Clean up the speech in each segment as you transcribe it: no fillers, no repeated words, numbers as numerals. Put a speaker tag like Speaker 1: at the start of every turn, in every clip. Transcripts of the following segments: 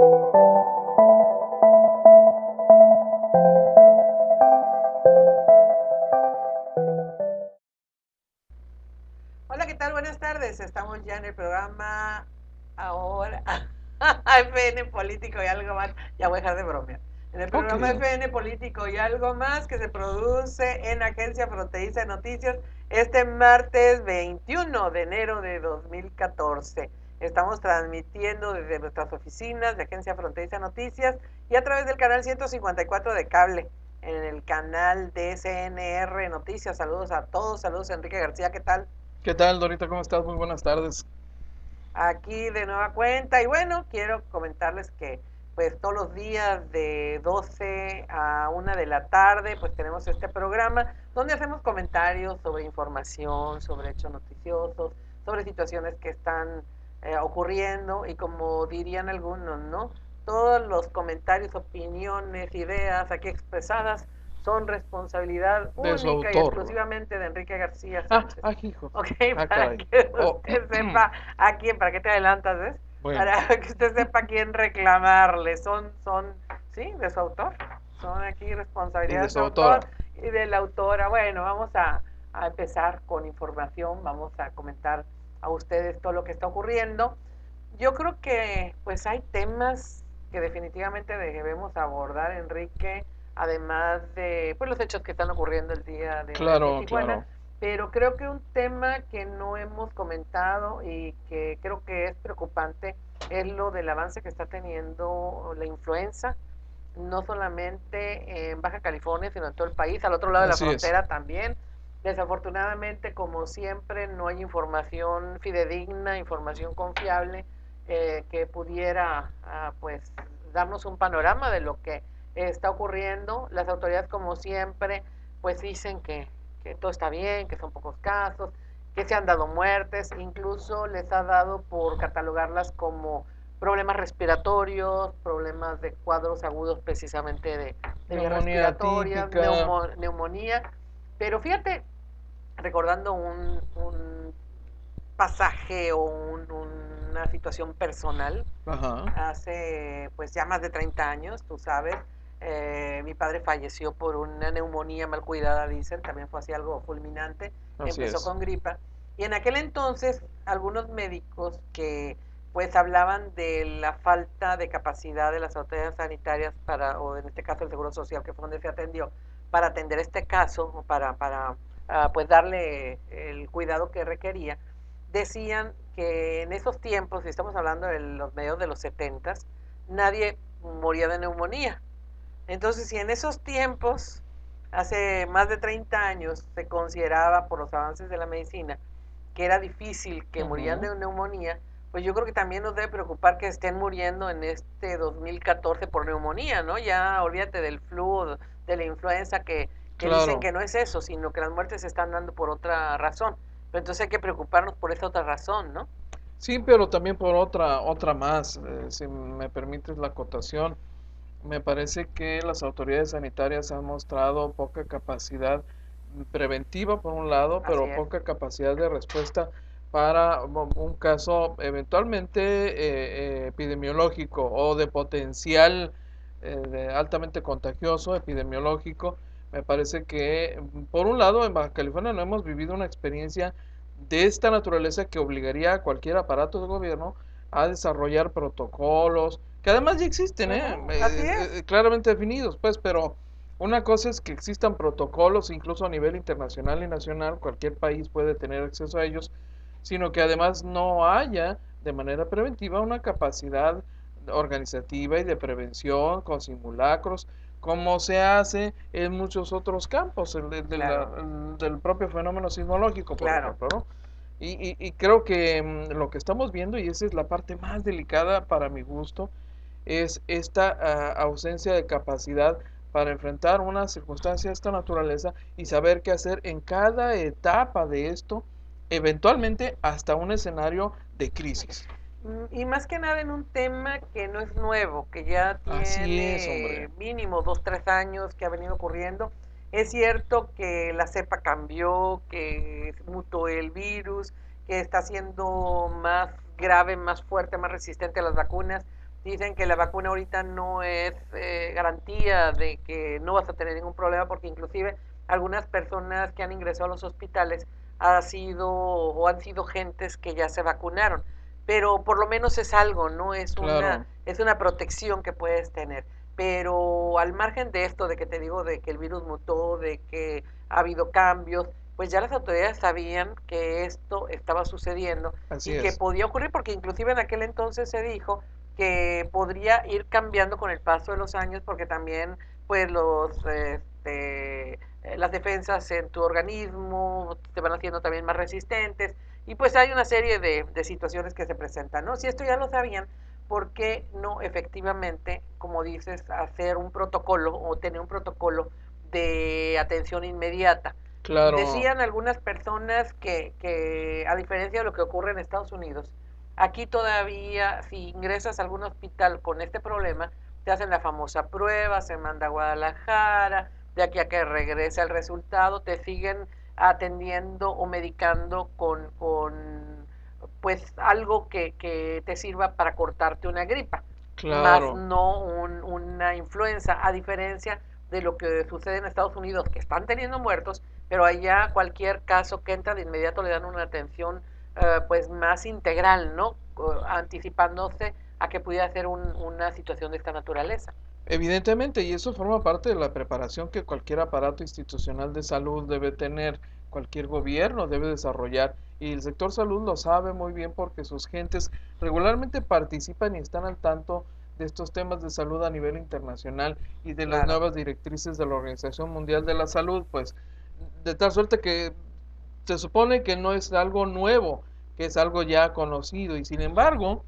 Speaker 1: Hola, ¿qué tal? Buenas tardes. Estamos ya en el programa ahora FN Político y algo más. Ya voy a dejar de bromear. En el
Speaker 2: Ok.
Speaker 1: programa FN Político y algo más que se produce en Agencia Fronteriza de Noticias este martes 21 de enero de 2014. Estamos transmitiendo desde nuestras oficinas de Agencia Fronteriza de Noticias y a través del canal 154 de cable en el canal de CNR Noticias. Saludos a todos. Saludos, Enrique García. ¿Qué tal?
Speaker 2: ¿Qué tal, Dorita? ¿Cómo estás? Muy buenas tardes.
Speaker 1: Aquí de nueva cuenta y bueno, quiero comentarles que pues todos los días de 12 a 1 de la tarde pues tenemos este programa donde hacemos comentarios sobre información, sobre hechos noticiosos, sobre situaciones que están ocurriendo y como dirían algunos, ¿no? Todos los comentarios, opiniones, ideas aquí expresadas son responsabilidad
Speaker 2: De su
Speaker 1: única y
Speaker 2: autor.
Speaker 1: exclusivamente de Enrique García
Speaker 2: Ah,
Speaker 1: Sánchez.
Speaker 2: hijo.
Speaker 1: Ok,
Speaker 2: Ah,
Speaker 1: para
Speaker 2: caray.
Speaker 1: que
Speaker 2: Oh,
Speaker 1: usted sepa a quién, para qué te adelantas, ¿ves?
Speaker 2: bueno.
Speaker 1: Para que usted sepa a quién reclamarle. Sí, de su autor. Son aquí
Speaker 2: Y
Speaker 1: responsabilidad
Speaker 2: de
Speaker 1: de
Speaker 2: su
Speaker 1: su autor
Speaker 2: autora.
Speaker 1: y de la autora. Bueno, vamos a empezar con información, vamos a comentar a ustedes todo lo que está ocurriendo. Yo creo que pues hay temas que definitivamente debemos abordar, Enrique, además de pues, los hechos que están ocurriendo el día de hoy aquí en
Speaker 2: Claro,
Speaker 1: Tijuana,
Speaker 2: claro.
Speaker 1: pero creo que un tema que no hemos comentado y que creo que es preocupante es lo del avance que está teniendo la influenza, no solamente en Baja California, sino en todo el país, al otro lado de la
Speaker 2: Así es.
Speaker 1: frontera también. Desafortunadamente, como siempre, no hay información fidedigna, información confiable que pudiera pues darnos un panorama de lo que está ocurriendo. Las autoridades, como siempre, pues dicen que todo está bien, que son pocos casos, que se han dado muertes, incluso les ha dado por catalogarlas como problemas respiratorios, problemas de cuadros agudos precisamente de vías
Speaker 2: Neumonía
Speaker 1: respiratorias,
Speaker 2: típica.
Speaker 1: neumonía. Pero fíjate, recordando un pasaje o una situación personal,
Speaker 2: Ajá.
Speaker 1: hace pues ya más de 30 años, tú sabes, mi padre falleció por una neumonía mal cuidada, dicen, también fue así algo fulminante,
Speaker 2: Así
Speaker 1: empezó
Speaker 2: es.
Speaker 1: con gripa, y en aquel entonces algunos médicos que pues hablaban de la falta de capacidad de las autoridades sanitarias para, o en este caso el Seguro Social, que fue donde se atendió, para atender este caso, para pues darle el cuidado que requería, decían que en esos tiempos, si estamos hablando de los medios de los 70, nadie moría de neumonía. Entonces, si en esos tiempos, hace más de 30 años, se consideraba por los avances de la medicina que era difícil que murieran
Speaker 2: Ujú.
Speaker 1: de neumonía, pues yo creo que también nos debe preocupar que estén muriendo en este 2014 por neumonía, ¿no? Ya olvídate del flu, de la influenza, que dicen
Speaker 2: Claro.
Speaker 1: que no es eso, sino que las muertes se están dando por otra razón. Pero entonces hay que preocuparnos por esa otra razón, ¿no?
Speaker 2: Sí, pero también por otra más, si me permites la acotación. Me parece que las autoridades sanitarias han mostrado poca capacidad preventiva por un lado,
Speaker 1: Así
Speaker 2: pero
Speaker 1: es.
Speaker 2: poca capacidad de respuesta para un caso eventualmente epidemiológico o de potencial de altamente contagioso epidemiológico. Me parece que, por un lado, en Baja California no hemos vivido una experiencia de esta naturaleza que obligaría a cualquier aparato de gobierno a desarrollar protocolos, que además ya existen,
Speaker 1: Así es.
Speaker 2: claramente definidos, pues, pero una cosa es que existan protocolos, incluso a nivel internacional y nacional, cualquier país puede tener acceso a ellos, sino que además no haya de manera preventiva una capacidad organizativa y de prevención con simulacros, como se hace en muchos otros campos,
Speaker 1: Claro,
Speaker 2: el del propio fenómeno sismológico, por
Speaker 1: claro.
Speaker 2: ejemplo, ¿no? Y creo que lo que estamos viendo, y esa es la parte más delicada para mi gusto, es esta ausencia de capacidad para enfrentar una circunstancia de esta naturaleza y saber qué hacer en cada etapa de esto, eventualmente hasta un escenario de crisis.
Speaker 1: Y más que nada en un tema que no es nuevo, que ya
Speaker 2: Así es, hombre.
Speaker 1: tiene mínimo 2, 3 años que ha venido ocurriendo. Es cierto que la cepa cambió, que mutó el virus, que está siendo más grave, más fuerte, más resistente a las vacunas, dicen que la vacuna ahorita no es garantía de que no vas a tener ningún problema, porque inclusive algunas personas que han ingresado a los hospitales han sido gentes que ya se vacunaron, pero por lo menos es algo, ¿no?
Speaker 2: Claro,
Speaker 1: Es una protección que puedes tener. Pero al margen de esto, de que te digo, de que el virus mutó, de que ha habido cambios, pues ya las autoridades sabían que esto estaba sucediendo
Speaker 2: así
Speaker 1: y que
Speaker 2: es.
Speaker 1: podía ocurrir, porque inclusive en aquel entonces se dijo que podría ir cambiando con el paso de los años, porque también pues las defensas en tu organismo te van haciendo también más resistentes, y pues hay una serie de situaciones que se presentan, ¿no? Si esto ya lo sabían, ¿por qué no efectivamente, como dices, hacer un protocolo o tener un protocolo de atención inmediata?
Speaker 2: Claro,
Speaker 1: Decían algunas personas que a diferencia de lo que ocurre en Estados Unidos, aquí todavía si ingresas a algún hospital con este problema, te hacen la famosa prueba, se manda a Guadalajara, de aquí a que regrese el resultado, te siguen atendiendo o medicando con pues algo que te sirva para cortarte una gripa, más
Speaker 2: claro.
Speaker 1: no una influenza, a diferencia de lo que sucede en Estados Unidos, que están teniendo muertos, pero allá cualquier caso que entra de inmediato le dan una atención pues más integral, ¿no? Anticipándose a que pudiera ser una situación de esta naturaleza.
Speaker 2: Evidentemente, y eso forma parte de la preparación que cualquier aparato institucional de salud debe tener, cualquier gobierno debe desarrollar, y el sector salud lo sabe muy bien porque sus gentes regularmente participan y están al tanto de estos temas de salud a nivel internacional y de las
Speaker 1: Claro,
Speaker 2: nuevas directrices de la Organización Mundial de la Salud, pues de tal suerte que se supone que no es algo nuevo, que es algo ya conocido, y sin embargo,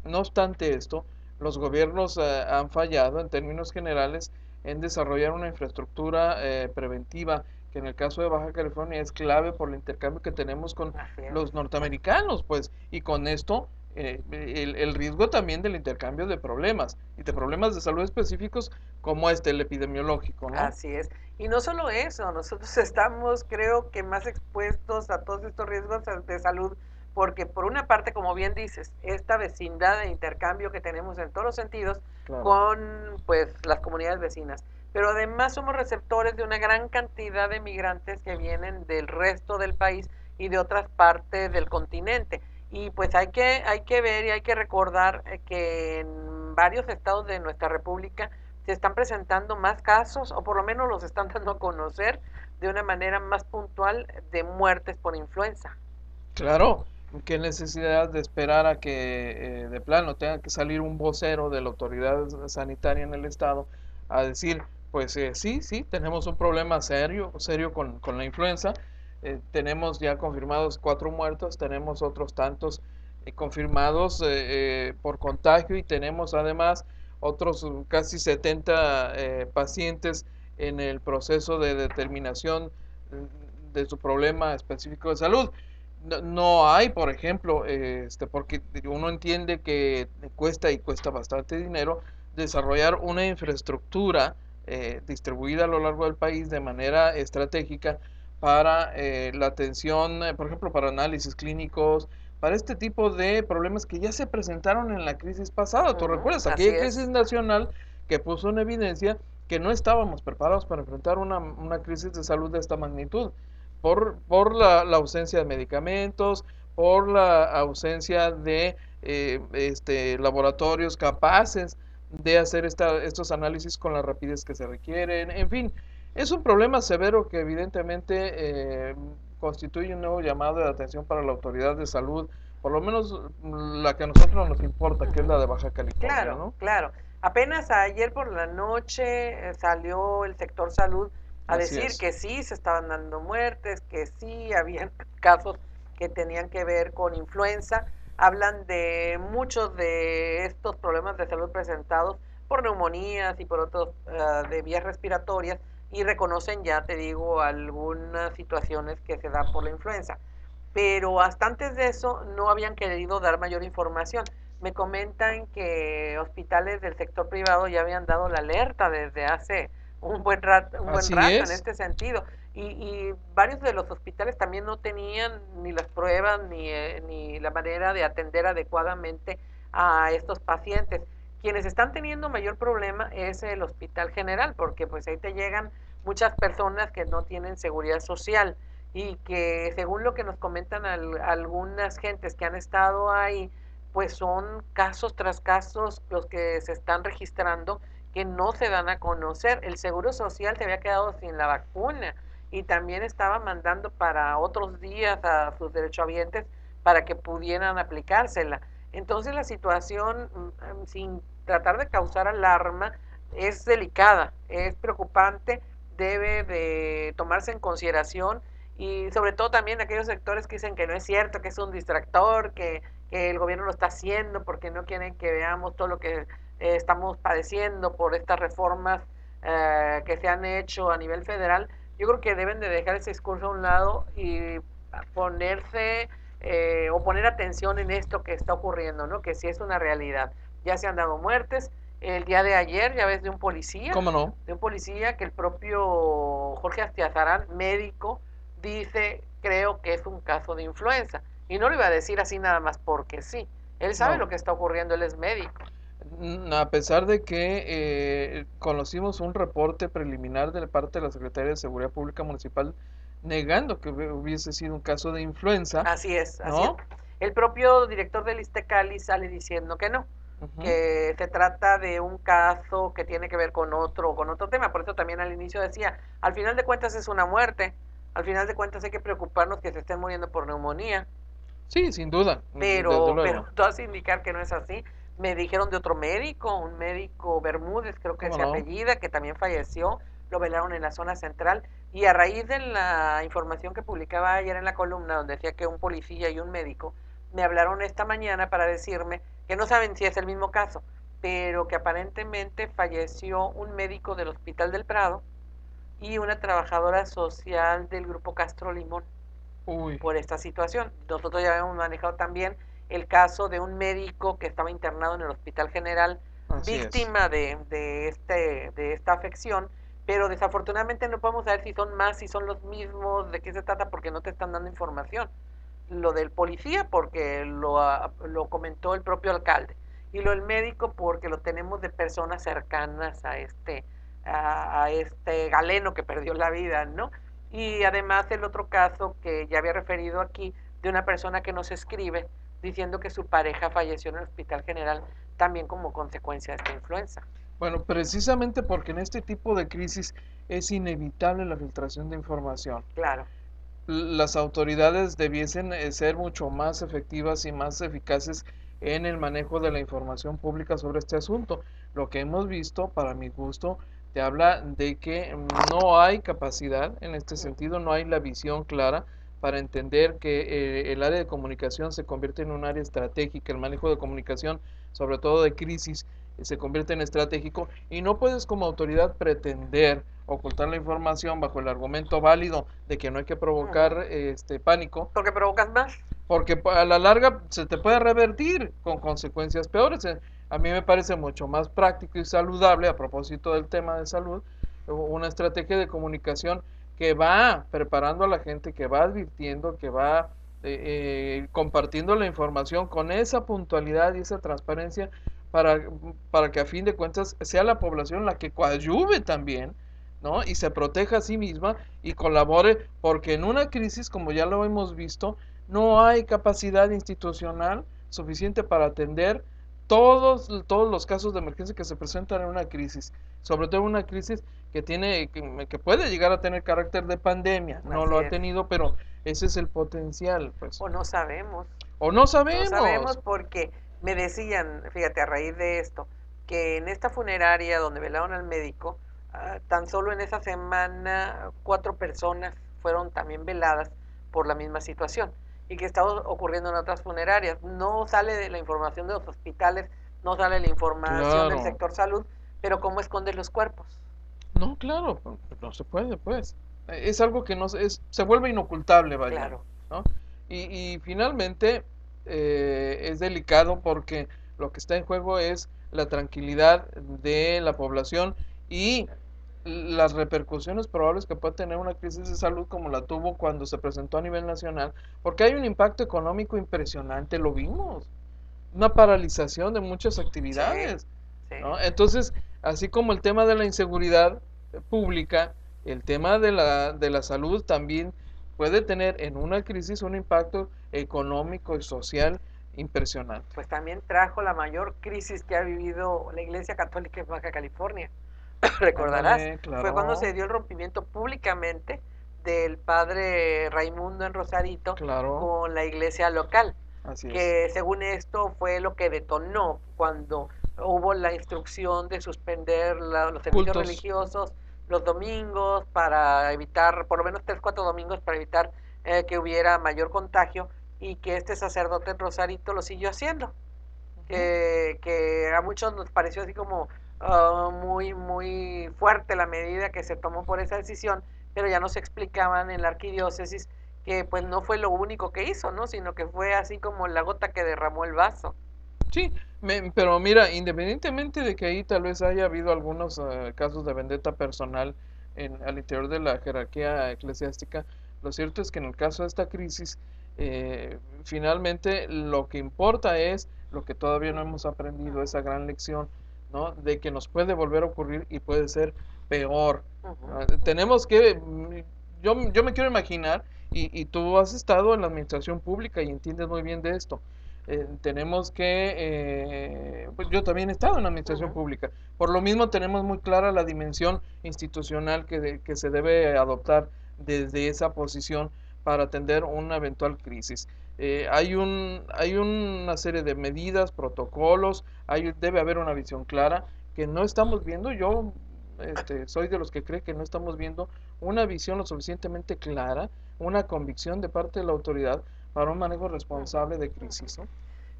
Speaker 2: no obstante esto, los gobiernos han fallado en términos generales en desarrollar una infraestructura preventiva que en el caso de Baja California es clave por el intercambio que tenemos con
Speaker 1: así es.
Speaker 2: los norteamericanos, pues, y con esto el riesgo también del intercambio de problemas y de problemas de salud específicos como el epidemiológico, ¿no?
Speaker 1: Así es. Y no solo eso, nosotros estamos, creo que más expuestos a todos estos riesgos de salud, porque por una parte, como bien dices, esta vecindad de intercambio que tenemos en todos los sentidos
Speaker 2: Claro.
Speaker 1: con pues las comunidades vecinas, pero además somos receptores de una gran cantidad de migrantes que vienen del resto del país y de otras partes del continente. Y pues hay que ver y hay que recordar que en varios estados de nuestra república se están presentando más casos, o por lo menos los están dando a conocer de una manera más puntual, de muertes por influenza.
Speaker 2: Claro, qué necesidad de esperar a que de plano tenga que salir un vocero de la autoridad sanitaria en el estado a decir, pues sí, sí, tenemos un problema serio, serio con la influenza, tenemos ya confirmados 4 muertos, tenemos otros tantos confirmados por contagio y tenemos además otros casi 70 pacientes en el proceso de determinación de su problema específico de salud. No, no hay, por ejemplo, porque uno entiende que cuesta y cuesta bastante dinero desarrollar una infraestructura distribuida a lo largo del país de manera estratégica para la atención, por ejemplo, para análisis clínicos, para este tipo de problemas que ya se presentaron en la crisis pasada. ¿Tú recuerdas
Speaker 1: Así
Speaker 2: aquella crisis
Speaker 1: es.
Speaker 2: nacional que puso en evidencia que no estábamos preparados para enfrentar una crisis de salud de esta magnitud? Por la ausencia de medicamentos, por la ausencia de laboratorios capaces de hacer estos análisis con la rapidez que se requieren. En fin, es un problema severo que evidentemente constituye un nuevo llamado de atención para la autoridad de salud, por lo menos la que a nosotros nos importa, que es la de Baja California,
Speaker 1: Claro,
Speaker 2: ¿no?
Speaker 1: claro. Apenas ayer por la noche salió el sector salud a
Speaker 2: Así
Speaker 1: decir
Speaker 2: es.
Speaker 1: que sí se estaban dando muertes, que sí habían casos que tenían que ver con influenza. Hablan de muchos de estos problemas de salud presentados por neumonías y por otros de vías respiratorias, y reconocen ya, te digo, algunas situaciones que se dan por la influenza, pero hasta antes de eso no habían querido dar mayor información. Me comentan que hospitales del sector privado ya habían dado la alerta desde hace un buen
Speaker 2: Así
Speaker 1: rato en
Speaker 2: es.
Speaker 1: este sentido, y varios de los hospitales también no tenían ni las pruebas ni la manera de atender adecuadamente a estos pacientes. Quienes están teniendo mayor problema es el Hospital General, porque pues ahí te llegan muchas personas que no tienen seguridad social y que según lo que nos comentan algunas gentes que han estado ahí, pues son casos tras casos los que se están registrando que no se dan a conocer. El Seguro Social se había quedado sin la vacuna y también estaba mandando para otros días a sus derechohabientes para que pudieran aplicársela. Entonces la situación, sin tratar de causar alarma, es delicada, es preocupante, debe de tomarse en consideración y sobre todo también aquellos sectores que dicen que no es cierto, que es un distractor, que el gobierno lo está haciendo porque no quieren que veamos todo lo que estamos padeciendo por estas reformas que se han hecho a nivel federal. Yo creo que deben de dejar ese discurso a un lado y ponerse o poner atención en esto que está ocurriendo, ¿no? Que sí es una realidad. Ya se han dado muertes. El día de ayer, ya ves,
Speaker 2: ¿Cómo no?
Speaker 1: de un policía que el propio Jorge Astiazarán, médico, dice, creo que es un caso de influenza. Y no lo iba a decir así nada más porque sí. Él sabe
Speaker 2: No.
Speaker 1: lo que está ocurriendo, él es médico.
Speaker 2: A pesar de que conocimos un reporte preliminar de parte de la Secretaría de Seguridad Pública Municipal negando que hubiese sido un caso de influenza,
Speaker 1: Así es, así es.
Speaker 2: ¿no?
Speaker 1: El propio director del ISTECALI sale diciendo que no,
Speaker 2: Ujú.
Speaker 1: que se trata de un caso que tiene que ver con otro tema. Por eso también al inicio decía, al final de cuentas es una muerte, al final de cuentas hay que preocuparnos que se estén muriendo por neumonía,
Speaker 2: Sí, sin duda, desde
Speaker 1: pero
Speaker 2: luego.
Speaker 1: tú vas a indicar que no es así. Me dijeron de otro médico, un médico Bermúdez, creo que
Speaker 2: ¿Cómo
Speaker 1: se
Speaker 2: no?
Speaker 1: apellida, que también falleció, lo velaron en la zona central, y a raíz de la información que publicaba ayer en la columna, donde decía que un policía y un médico, me hablaron esta mañana para decirme que no saben si es el mismo caso, pero que aparentemente falleció un médico del Hospital del Prado y una trabajadora social del Grupo Castro Limón
Speaker 2: Uy,
Speaker 1: por esta situación. Nosotros ya habíamos manejado también el caso de un médico que estaba internado en el Hospital General,
Speaker 2: así es.
Speaker 1: víctima de esta afección, pero desafortunadamente no podemos saber si son más, si son los mismos, de qué se trata, porque no te están dando información. Lo del policía, porque lo comentó el propio alcalde, y lo del médico, porque lo tenemos de personas cercanas a este galeno que perdió la vida, ¿no? Y además el otro caso que ya había referido aquí, de una persona que nos escribe diciendo que su pareja falleció en el Hospital General también como consecuencia de esta influenza.
Speaker 2: Bueno, precisamente porque en este tipo de crisis es inevitable la filtración de información.
Speaker 1: Claro.
Speaker 2: Las autoridades debiesen ser mucho más efectivas y más eficaces en el manejo de la información pública sobre este asunto. Lo que hemos visto, para mi gusto, te habla de que no hay capacidad en este sentido, no hay la visión clara para entender que el área de comunicación se convierte en un área estratégica, el manejo de comunicación, sobre todo de crisis, se convierte en estratégico y no puedes como autoridad pretender ocultar la información bajo el argumento válido de que no hay que provocar pánico,
Speaker 1: Porque provocas más.
Speaker 2: porque a la larga se te puede revertir con consecuencias peores. A mí me parece mucho más práctico y saludable, a propósito del tema de salud, una estrategia de comunicación que va preparando a la gente, que va advirtiendo, que va compartiendo la información con esa puntualidad y esa transparencia para, para que a fin de cuentas sea la población la que coadyuve también, ¿no? Y se proteja a sí misma y colabore, porque en una crisis, como ya lo hemos visto, no hay capacidad institucional suficiente para atender todos los casos de emergencia que se presentan en una crisis, sobre todo una crisis que puede llegar a tener carácter de pandemia, no
Speaker 1: Así
Speaker 2: lo ha
Speaker 1: es.
Speaker 2: tenido, pero ese es el potencial, pues.
Speaker 1: O no sabemos.
Speaker 2: O no
Speaker 1: No sabemos
Speaker 2: sabemos.
Speaker 1: porque me decían, fíjate, a raíz de esto, que en esta funeraria donde velaron al médico, tan solo en esa semana 4 personas fueron también veladas por la misma situación y que está ocurriendo en otras funerarias. No sale de la información de los hospitales, no sale la información del
Speaker 2: Claro.
Speaker 1: sector salud, pero ¿cómo esconden los cuerpos?
Speaker 2: No, claro, no se puede, pues. Es algo que no se vuelve inocultable, vaya,
Speaker 1: Claro.
Speaker 2: ¿no? Y finalmente es delicado porque lo que está en juego es la tranquilidad de la población y las repercusiones probables que puede tener una crisis de salud como la tuvo cuando se presentó a nivel nacional, porque hay un impacto económico impresionante, lo vimos, una paralización de muchas
Speaker 1: Sí.
Speaker 2: actividades.
Speaker 1: sí.
Speaker 2: ¿no? Entonces, así como el tema de la inseguridad pública, el tema de la salud también puede tener en una crisis un impacto económico y social impresionante.
Speaker 1: Pues también trajo la mayor crisis que ha vivido la Iglesia Católica en Baja California. Recordarás,
Speaker 2: Ándale,
Speaker 1: fue cuando se
Speaker 2: claro,
Speaker 1: dio el rompimiento públicamente del padre Raimundo en Rosarito
Speaker 2: claro,
Speaker 1: con la iglesia local,
Speaker 2: así es.
Speaker 1: que según esto fue lo que detonó cuando hubo la instrucción de suspender los servicios
Speaker 2: Cultos,
Speaker 1: religiosos los domingos para evitar, por lo menos 3, 4 domingos para evitar que hubiera mayor contagio y que este sacerdote en Rosarito lo siguió haciendo,
Speaker 2: ujú,
Speaker 1: que a muchos nos pareció así como muy, muy fuerte la medida que se tomó por esa decisión, pero ya nos explicaban en la arquidiócesis que pues no fue lo único que hizo, ¿no? Sino que fue así como la gota que derramó el vaso.
Speaker 2: sí, pero mira, independientemente de que ahí tal vez haya habido algunos casos de vendetta personal al interior de la jerarquía eclesiástica, lo cierto es que en el caso de esta crisis, finalmente lo que importa es lo que todavía no hemos aprendido, esa gran lección, ¿no? De que nos puede volver a ocurrir y puede ser peor.
Speaker 1: Uh -huh.
Speaker 2: Tenemos que, yo me quiero imaginar, y tú has estado en la administración pública y entiendes muy bien de esto. Tenemos que, pues yo también he estado en la
Speaker 1: Uh
Speaker 2: administración
Speaker 1: -huh.
Speaker 2: pública, por lo mismo tenemos muy clara la dimensión institucional que se debe adoptar desde esa posición para atender una eventual crisis. Hay una serie de medidas, protocolos, debe haber una visión clara que no estamos viendo. Yo soy de los que cree que no estamos viendo una visión lo suficientemente clara, una convicción de parte de la autoridad para un manejo responsable de crisis, ¿no?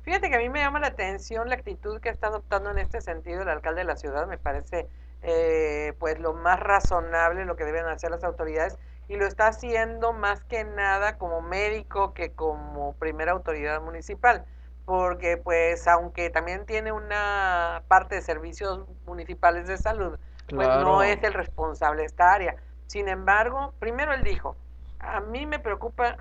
Speaker 1: Fíjate que a mí me llama la atención la actitud que está adoptando en este sentido el alcalde de la ciudad. Me parece pues lo más razonable lo que deben hacer las autoridades y lo está haciendo más que nada como médico que como primera autoridad municipal, porque pues aunque también tiene una parte de servicios municipales de salud, pues no
Speaker 2: Claro,
Speaker 1: es el responsable de esta área. Sin embargo, primero él dijo, a mí me preocupa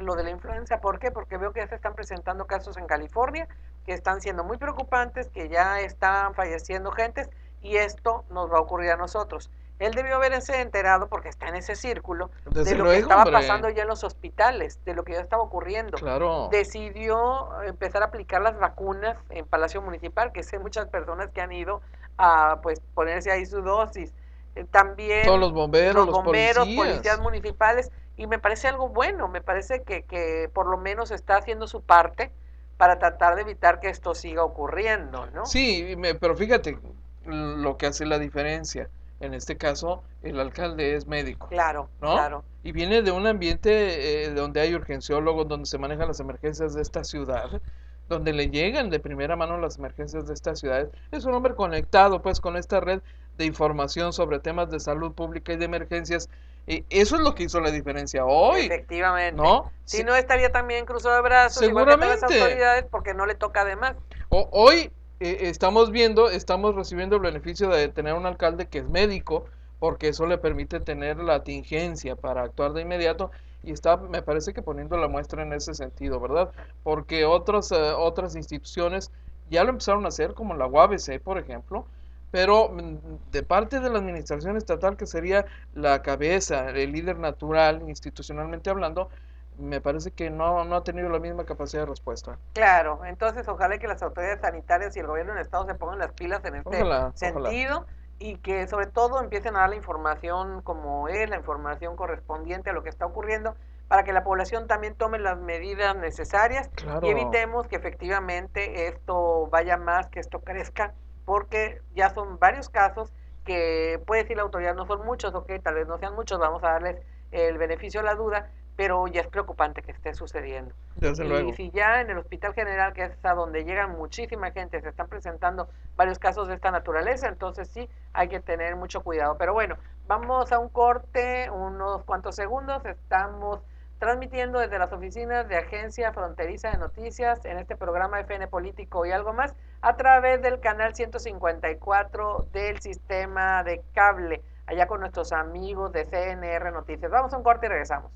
Speaker 1: lo de la influenza. ¿Por qué? Porque veo que ya se están presentando casos en California que están siendo muy preocupantes, que ya están falleciendo gentes y esto nos va a ocurrir a nosotros. Él debió haberse enterado, porque está en ese círculo, de
Speaker 2: desde
Speaker 1: lo que
Speaker 2: luego,
Speaker 1: estaba
Speaker 2: hombre,
Speaker 1: pasando ya en los hospitales, de lo que ya estaba ocurriendo.
Speaker 2: claro,
Speaker 1: Decidió empezar a aplicar las vacunas en Palacio Municipal, que sé muchas personas que han ido a pues ponerse ahí su dosis.
Speaker 2: todos
Speaker 1: También
Speaker 2: los bomberos,
Speaker 1: los
Speaker 2: los
Speaker 1: bomberos, policías
Speaker 2: policías,
Speaker 1: municipales, y me parece algo bueno, me parece que por lo menos está haciendo su parte para tratar de evitar que esto siga ocurriendo, ¿no?
Speaker 2: sí, pero fíjate lo que hace la diferencia. En este caso, el alcalde es médico,
Speaker 1: Claro,
Speaker 2: ¿no?
Speaker 1: claro.
Speaker 2: Y viene de un ambiente donde hay urgenciólogos, donde se manejan las emergencias de esta ciudad, donde le llegan de primera mano las emergencias de esta ciudad. Es un hombre conectado, pues, con esta red de información sobre temas de salud pública y de emergencias. Y eso es lo que hizo la diferencia hoy,
Speaker 1: Efectivamente.
Speaker 2: ¿no?
Speaker 1: Si no, estaría también cruzado de brazos, igual que todas las
Speaker 2: Seguramente.
Speaker 1: autoridades, porque no le toca además.
Speaker 2: Hoy estamos recibiendo el beneficio de tener un alcalde que es médico, porque eso le permite tener la tingencia para actuar de inmediato y está, me parece que poniendo la muestra en ese sentido, ¿verdad? Porque otras instituciones ya lo empezaron a hacer, como la UABC, por ejemplo, pero de parte de la administración estatal, que sería la cabeza, el líder natural, institucionalmente hablando, me parece que no ha tenido la misma capacidad de respuesta.
Speaker 1: Claro, entonces ojalá que las autoridades sanitarias y el gobierno del estado se pongan las pilas en este
Speaker 2: Ojalá, ojalá.
Speaker 1: sentido y que sobre todo empiecen a dar la información como es, la información correspondiente a lo que está ocurriendo, para que la población también tome las medidas necesarias y
Speaker 2: Claro,
Speaker 1: evitemos que efectivamente esto vaya más, que esto crezca, porque ya son varios casos que puede decir la autoridad, no son muchos, ok, tal vez no sean muchos, vamos a darles el beneficio de la duda, pero ya es preocupante que esté sucediendo.
Speaker 2: desde
Speaker 1: Y
Speaker 2: luego.
Speaker 1: si ya en el Hospital General, que es a donde llegan muchísima gente, se están presentando varios casos de esta naturaleza, entonces sí hay que tener mucho cuidado. Pero bueno, vamos a un corte, unos cuantos segundos. Estamos transmitiendo desde las oficinas de Agencia Fronteriza de Noticias en este programa FN Político y algo más, a través del canal 154 del sistema de cable, allá con nuestros amigos de CNR Noticias. Vamos a un corte y regresamos.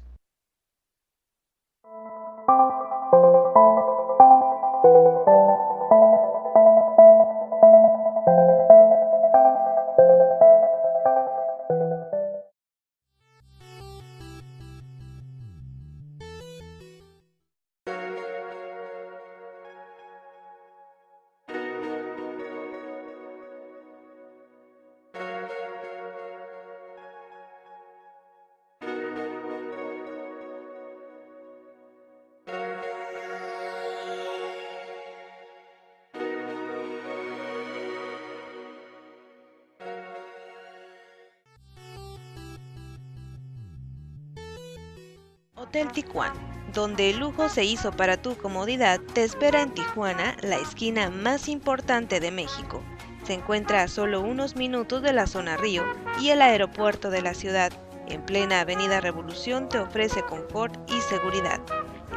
Speaker 3: Hotel Tijuana, donde el lujo se hizo para tu comodidad. Te espera en Tijuana, la esquina más importante de México. Se encuentra a solo unos minutos de la zona Río y el aeropuerto de la ciudad. En plena Avenida Revolución te ofrece confort y seguridad.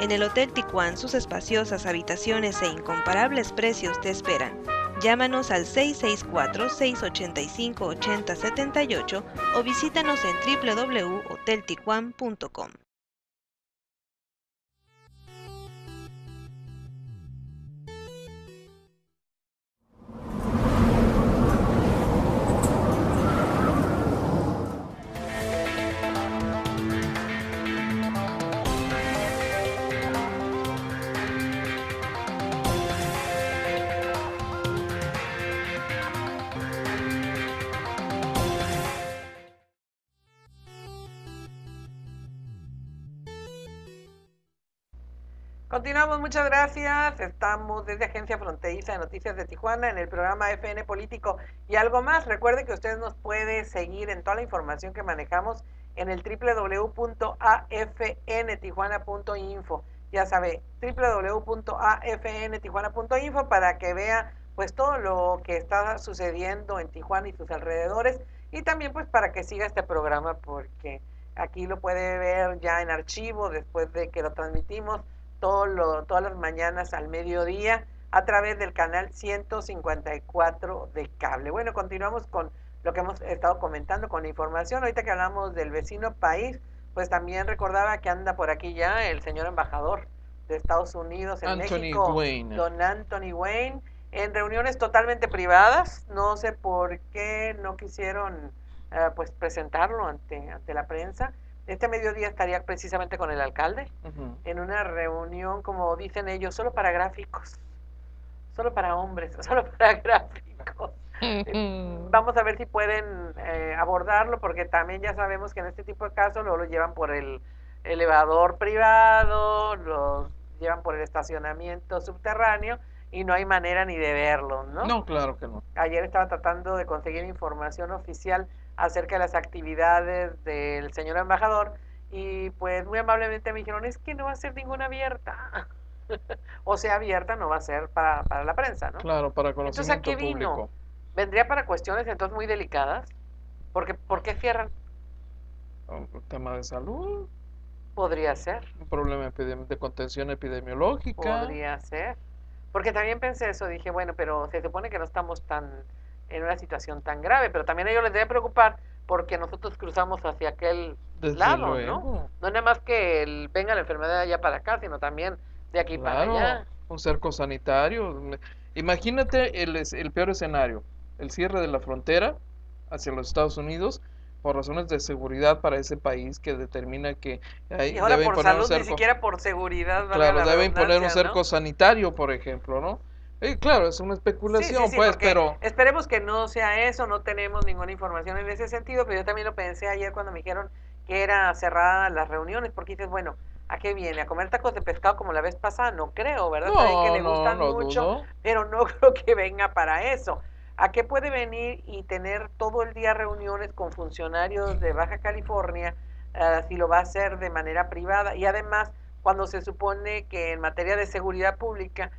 Speaker 3: En el Hotel Tijuana, sus espaciosas habitaciones e incomparables precios te esperan. Llámanos al 664-685-8078 o visítanos en www.hoteltijuan.com.
Speaker 1: Continuamos, muchas gracias. Estamos desde Agencia Fronteriza de Noticias de Tijuana en el programa FN Político y algo más. Recuerde que usted nos puede seguir en toda la información que manejamos en el www.afntijuana.info. Ya sabe, www.afntijuana.info para que vea pues todo lo que está sucediendo en Tijuana y sus alrededores y también pues para que siga este programa porque aquí lo puede ver ya en archivo después de que lo transmitimos todas las mañanas al mediodía a través del canal 154 de cable. Bueno, continuamos con lo que hemos estado comentando con la información. Ahorita que hablamos del vecino país, pues también recordaba que anda por aquí ya el señor embajador de Estados Unidos en México, don Anthony Wayne, en reuniones totalmente privadas. No sé por qué no quisieron pues presentarlo ante la prensa. Este mediodía estaría precisamente con el alcalde en una reunión, como dicen ellos, solo para gráficos, solo para hombres, solo para gráficos. Vamos a ver si pueden abordarlo, porque también ya sabemos que en este tipo de casos lo llevan por el elevador privado, los llevan por el estacionamiento subterráneo y no hay manera ni de verlo, ¿no?
Speaker 2: No, claro que no.
Speaker 1: Ayer estaba tratando de conseguir información oficial acerca de las actividades del señor embajador y pues muy amablemente me dijeron, es que no va a ser ninguna abierta. O sea, abierta no va a ser para la prensa, ¿no?
Speaker 2: Claro, para conocimiento
Speaker 1: entonces, ¿a qué vino?
Speaker 2: público.
Speaker 1: ¿Vendría para cuestiones entonces muy delicadas? Porque, ¿por qué cierran?
Speaker 2: Un tema de salud.
Speaker 1: Podría ser.
Speaker 2: Un problema de contención epidemiológica.
Speaker 1: Podría ser. Porque también pensé eso, dije, bueno, pero se supone que no estamos en una situación tan grave, pero también a ellos les debe preocupar porque nosotros cruzamos hacia aquel lado, ¿no? No nada más que venga la enfermedad de allá para acá, sino también de aquí para allá.
Speaker 2: Un cerco sanitario. Imagínate el peor escenario, el cierre de la frontera hacia los Estados Unidos por razones de seguridad para ese país que determina que
Speaker 1: y ahora por salud, ni siquiera por seguridad.
Speaker 2: Claro, deben poner un cerco sanitario, por ejemplo, ¿no? Claro, es una especulación, pues, pero...
Speaker 1: Esperemos que no sea eso, no tenemos ninguna información en ese sentido, pero yo también lo pensé ayer cuando me dijeron que era cerrada las reuniones, porque dices, bueno, ¿a qué viene? ¿A comer tacos de pescado como la vez pasada? No creo, ¿verdad?
Speaker 2: No,
Speaker 1: que le gustan mucho,
Speaker 2: dudo.
Speaker 1: Pero no creo que venga para eso. ¿A qué puede venir y tener todo el día reuniones con funcionarios de Baja California si lo va a hacer de manera privada? Y además, cuando se supone que en materia de seguridad pública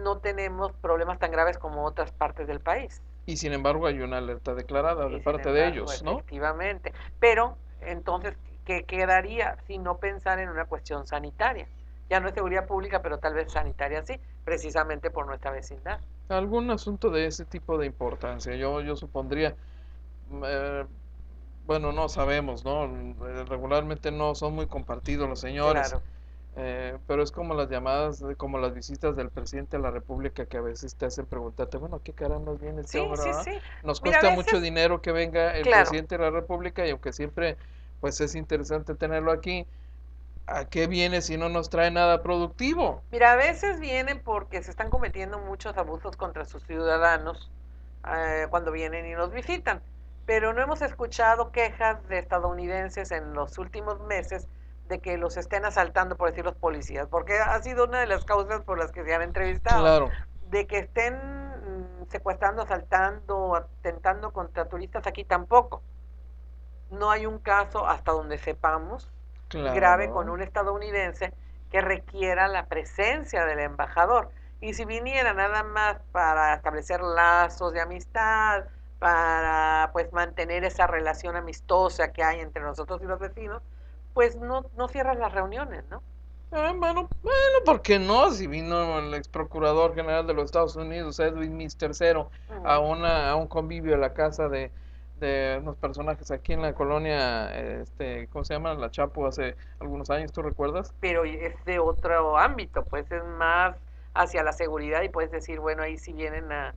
Speaker 1: no tenemos problemas tan graves como otras partes del país.
Speaker 2: Y sin embargo hay una alerta declarada de parte de ellos, ¿no?
Speaker 1: Efectivamente. Pero, entonces, ¿qué quedaría si no pensar en una cuestión sanitaria? Ya no es seguridad pública, pero tal vez sanitaria sí, precisamente por nuestra vecindad.
Speaker 2: Algún asunto de ese tipo de importancia, yo supondría, bueno, no sabemos, ¿no? Regularmente no son muy compartidos los señores.
Speaker 1: Claro.
Speaker 2: Pero es como las llamadas, como las visitas del presidente de la República que a veces te hacen preguntarte, bueno, ¿qué caramba viene este hombre?
Speaker 1: Sí.
Speaker 2: Nos cuesta mucho dinero que venga el presidente de la República y aunque siempre pues es interesante tenerlo aquí, ¿a qué viene si no nos trae nada productivo?
Speaker 1: Mira, a veces vienen porque se están cometiendo muchos abusos contra sus ciudadanos cuando vienen y nos visitan, pero no hemos escuchado quejas de estadounidenses en los últimos meses de que los estén asaltando, por decir los policías, porque ha sido una de las causas por las que se han entrevistado.
Speaker 2: Claro.
Speaker 1: De que estén secuestrando, asaltando, atentando contra turistas aquí tampoco. No hay un caso hasta donde sepamos grave con
Speaker 2: Claro.
Speaker 1: un estadounidense que requiera la presencia del embajador. Y si viniera nada más para establecer lazos de amistad, para pues mantener esa relación amistosa que hay entre nosotros y los vecinos, pues no cierras las reuniones, ¿no?
Speaker 2: Bueno, ¿por qué no? Si vino el ex procurador general de los Estados Unidos, Edwin Mitch III,
Speaker 1: Ujú.
Speaker 2: a un convivio a la casa de unos personajes aquí en la colonia, ¿cómo se llama? La Chapo, hace algunos años, ¿tú recuerdas?
Speaker 1: Pero es de otro ámbito, pues es más hacia la seguridad y puedes decir, bueno, ahí sí vienen a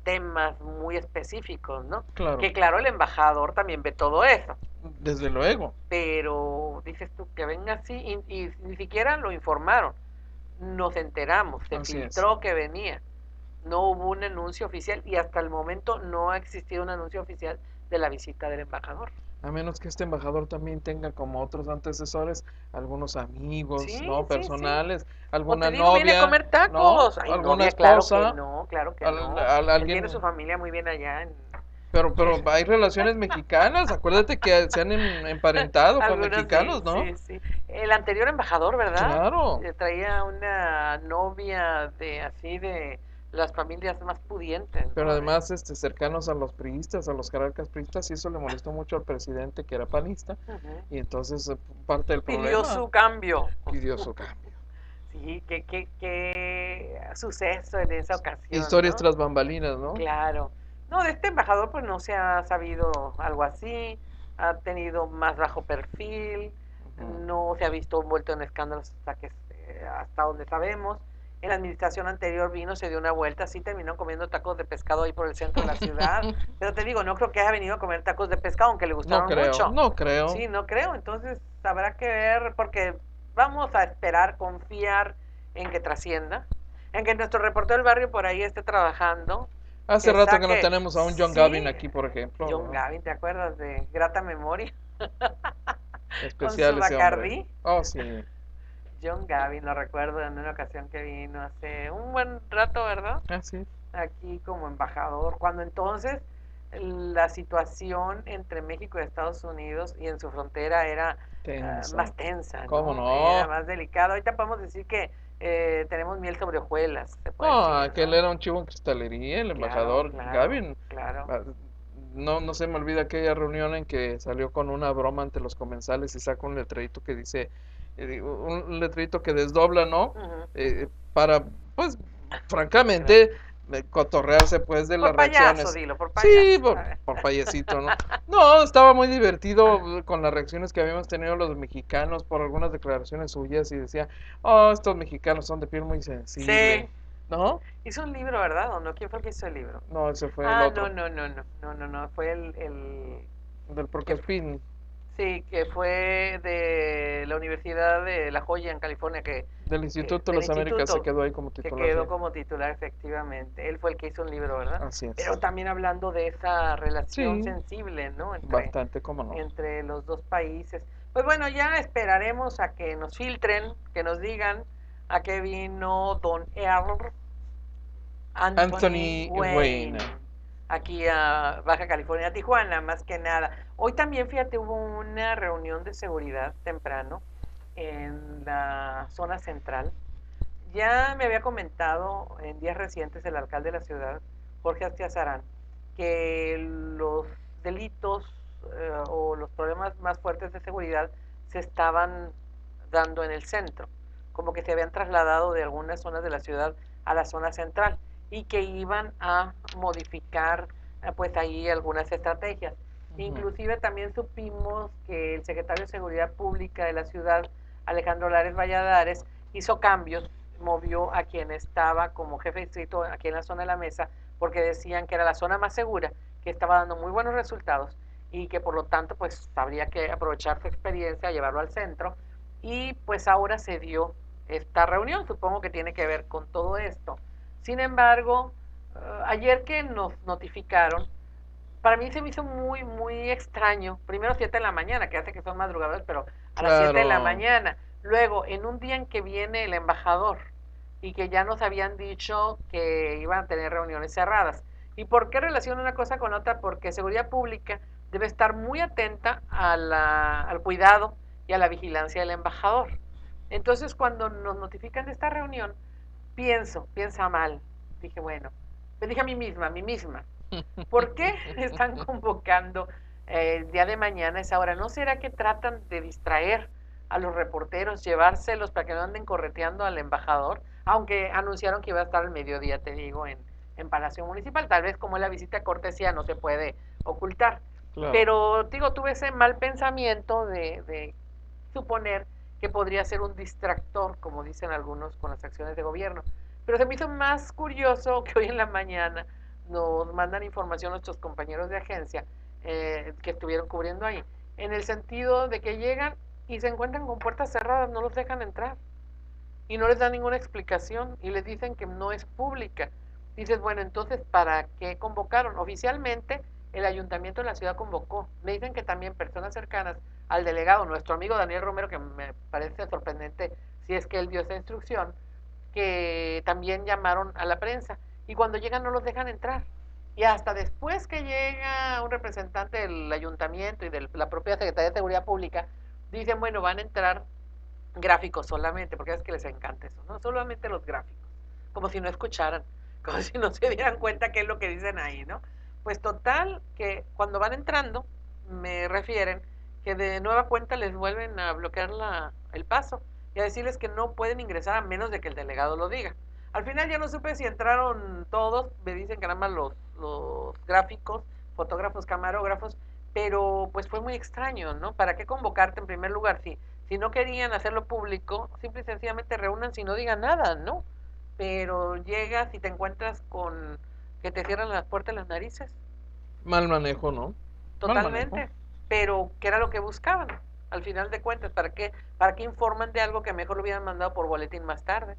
Speaker 1: temas muy específicos, ¿no?
Speaker 2: Claro,
Speaker 1: Que claro, el embajador también ve todo eso,
Speaker 2: desde luego,
Speaker 1: pero dices tú que venga así y ni siquiera lo informaron, nos enteramos, se
Speaker 2: así es.
Speaker 1: filtró que venía, no hubo un anuncio oficial y hasta el momento no ha existido un anuncio oficial de la visita del embajador.
Speaker 2: A menos que este embajador también tenga como otros antecesores, algunos amigos,
Speaker 1: Sí,
Speaker 2: ¿no?
Speaker 1: sí, sí.
Speaker 2: Personales,
Speaker 1: O te
Speaker 2: alguna
Speaker 1: digo, viene a
Speaker 2: novia,
Speaker 1: comer
Speaker 2: ¿no?
Speaker 1: tacos. Ay,
Speaker 2: Alguna
Speaker 1: novia,
Speaker 2: esposa,
Speaker 1: claro que no. Él tiene su
Speaker 2: alguien.
Speaker 1: familia muy bien allá.
Speaker 2: Pero hay relaciones mexicanas, acuérdate que se han emparentado con
Speaker 1: Algunos sí,
Speaker 2: mexicanos, ¿no?
Speaker 1: sí, sí. El anterior embajador, ¿verdad?
Speaker 2: Claro,
Speaker 1: Traía una novia de así de las familias más pudientes,
Speaker 2: pero
Speaker 1: ¿no?
Speaker 2: además cercanos a los priistas, a los jerarcas priistas, y eso le molestó mucho al presidente que era panista,
Speaker 1: Ujú.
Speaker 2: y entonces parte del
Speaker 1: Pidió
Speaker 2: problema
Speaker 1: su cambio.
Speaker 2: pidió su cambio.
Speaker 1: Sí, qué suceso en esa ocasión,
Speaker 2: Historias
Speaker 1: ¿no?
Speaker 2: tras bambalinas, ¿no?
Speaker 1: Claro. No, de este embajador pues no se ha sabido algo así, ha tenido más bajo perfil,
Speaker 2: Ujú.
Speaker 1: no se ha visto envuelto en escándalos hasta donde sabemos. En la administración anterior vino, se dio una vuelta, sí terminó comiendo tacos de pescado ahí por el centro de la ciudad, pero te digo, no creo que haya venido a comer tacos de pescado, aunque le
Speaker 2: No
Speaker 1: gustaron
Speaker 2: creo,
Speaker 1: mucho.
Speaker 2: no creo.
Speaker 1: Sí, no creo, entonces habrá que ver, porque vamos a esperar, confiar en que trascienda, en que nuestro reportero del barrio por ahí esté trabajando,
Speaker 2: Hace
Speaker 1: que
Speaker 2: rato que no
Speaker 1: saque,
Speaker 2: tenemos a un John Gavin
Speaker 1: sí,
Speaker 2: aquí, por ejemplo,
Speaker 1: John
Speaker 2: ¿no?
Speaker 1: Gavin, ¿te acuerdas de grata memoria? Con su
Speaker 2: Especial ese hombre.
Speaker 1: Bacardí.
Speaker 2: Oh, sí.
Speaker 1: John Gavin, lo recuerdo en una ocasión que vino hace un buen rato, ¿verdad?
Speaker 2: Ah, sí.
Speaker 1: Aquí como embajador, cuando entonces la situación entre México y Estados Unidos y en su frontera era
Speaker 2: Tensa.
Speaker 1: más tensa,
Speaker 2: ¿Cómo
Speaker 1: ¿no? Era
Speaker 2: no?
Speaker 1: más delicado. Ahorita podemos decir que tenemos miel sobre hojuelas, se puede
Speaker 2: No,
Speaker 1: decir,
Speaker 2: aquel
Speaker 1: ¿no?
Speaker 2: era un chivo en cristalería, el
Speaker 1: Claro,
Speaker 2: embajador
Speaker 1: claro,
Speaker 2: Gavin.
Speaker 1: claro.
Speaker 2: Ah, no, no se me olvida aquella reunión en que salió con una broma ante los comensales y saca un letrerito que dice, un letrerito que desdobla, ¿no?
Speaker 1: Ujú.
Speaker 2: Para, pues,
Speaker 1: Claro.
Speaker 2: francamente, cotorrearse, pues, de las
Speaker 1: Por payaso,
Speaker 2: reacciones.
Speaker 1: dilo, por
Speaker 2: Sí,
Speaker 1: payaso. A ver.
Speaker 2: por payasito, ¿no? No, estaba muy divertido con las reacciones que habíamos tenido los mexicanos por algunas declaraciones suyas y decía, oh, estos mexicanos son de piel muy sensible,
Speaker 1: Sí,
Speaker 2: ¿no?
Speaker 1: hizo un libro, ¿verdad? ¿O no? ¿Quién fue el que hizo el libro?
Speaker 2: No, ese fue el
Speaker 1: Ah, no,
Speaker 2: otro,
Speaker 1: no, no, no, no, no, no, fue el
Speaker 2: del
Speaker 1: que
Speaker 2: Porcospín,
Speaker 1: sí, que fue de la Universidad de La Joya en California,
Speaker 2: del Instituto de
Speaker 1: del
Speaker 2: las Américas, se
Speaker 1: instituto,
Speaker 2: quedó ahí como
Speaker 1: que
Speaker 2: titular, sí.
Speaker 1: quedó como titular efectivamente. Él fue el que hizo un libro, ¿verdad?
Speaker 2: Así
Speaker 1: Pero
Speaker 2: es.
Speaker 1: también hablando de esa relación
Speaker 2: Sí,
Speaker 1: sensible, ¿no?
Speaker 2: bastante, cómo no.
Speaker 1: Entre los dos países. Pues bueno, ya esperaremos a que nos filtren, que nos digan a qué vino Don Earl Anthony
Speaker 2: Anthony
Speaker 1: Wayne,
Speaker 2: Wayne.
Speaker 1: aquí a Baja California, Tijuana, más que nada. Hoy también, fíjate, hubo una reunión de seguridad temprano en la zona central. Ya me había comentado en días recientes el alcalde de la ciudad, Jorge Astiazarán, que los delitos o los problemas más fuertes de seguridad se estaban dando en el centro, como que se habían trasladado de algunas zonas de la ciudad a la zona central y que iban a modificar pues ahí algunas estrategias.
Speaker 2: Ujú.
Speaker 1: Inclusive también supimos que el secretario de Seguridad Pública de la ciudad, Alejandro Lares Valladares, hizo cambios, movió a quien estaba como jefe de distrito aquí en la zona de la mesa, porque decían que era la zona más segura, que estaba dando muy buenos resultados y que por lo tanto pues habría que aprovechar su experiencia, llevarlo al centro y pues ahora se dio esta reunión, supongo que tiene que ver con todo esto. Sin embargo, ayer que nos notificaron, para mí se me hizo muy extraño, primero 7 de la mañana, que hace que son madrugadoras, pero a las 7 de la
Speaker 2: Claro,
Speaker 1: mañana, luego en un día en que viene el embajador y que ya nos habían dicho que iban a tener reuniones cerradas. ¿Y por qué relaciona una cosa con otra? Porque seguridad pública debe estar muy atenta a al cuidado y a la vigilancia del embajador. Entonces, cuando nos notifican de esta reunión, piensa mal. Dije, bueno, me dije a mí misma, ¿por qué están convocando el día de mañana a esa hora? ¿No será que tratan de distraer a los reporteros, llevárselos para que no anden correteando al embajador? Aunque anunciaron que iba a estar al mediodía, te digo, en Palacio Municipal. Tal vez como es la visita cortesía no se puede ocultar.
Speaker 2: Claro.
Speaker 1: Pero, digo, tuve ese mal pensamiento de suponer que podría ser un distractor, como dicen algunos, con las acciones de gobierno. Pero se me hizo más curioso que hoy en la mañana nos mandan información nuestros compañeros de agencia que estuvieron cubriendo ahí, en el sentido de que llegan y se encuentran con puertas cerradas, no los dejan entrar y no les dan ninguna explicación y les dicen que no es pública. Dices, bueno, entonces, ¿para qué convocaron? Oficialmente, el ayuntamiento de la ciudad convocó. Me dicen que también personas cercanas al delegado, nuestro amigo Daniel Romero, que me parece sorprendente si es que él dio esa instrucción, que también llamaron a la prensa y cuando llegan no los dejan entrar. Y hasta después que llega un representante del ayuntamiento y de la propia Secretaría de Seguridad Pública, dicen, bueno, van a entrar gráficos solamente, porque es que les encanta eso, ¿no? Solamente los gráficos, como si no escucharan, como si no se dieran cuenta qué es lo que dicen ahí, ¿no? Pues total, que cuando van entrando, me refieren que de nueva cuenta les vuelven a bloquear el paso y a decirles que no pueden ingresar a menos de que el delegado lo diga. Al final ya no supe si entraron todos, me dicen que nada más los gráficos, fotógrafos, camarógrafos, pero pues fue muy extraño, ¿no? ¿Para qué convocarte en primer lugar? Si no querían hacerlo público, simple y sencillamente reúnan si no digan nada, ¿no? Pero llegas y te encuentras con que te cierran las puertas en las narices.
Speaker 2: Mal manejo, ¿no?
Speaker 1: Totalmente.
Speaker 2: Mal manejo.
Speaker 1: Pero, ¿qué era lo que buscaban? Al final de cuentas, ¿para qué informan de algo que mejor lo hubieran mandado por boletín más tarde?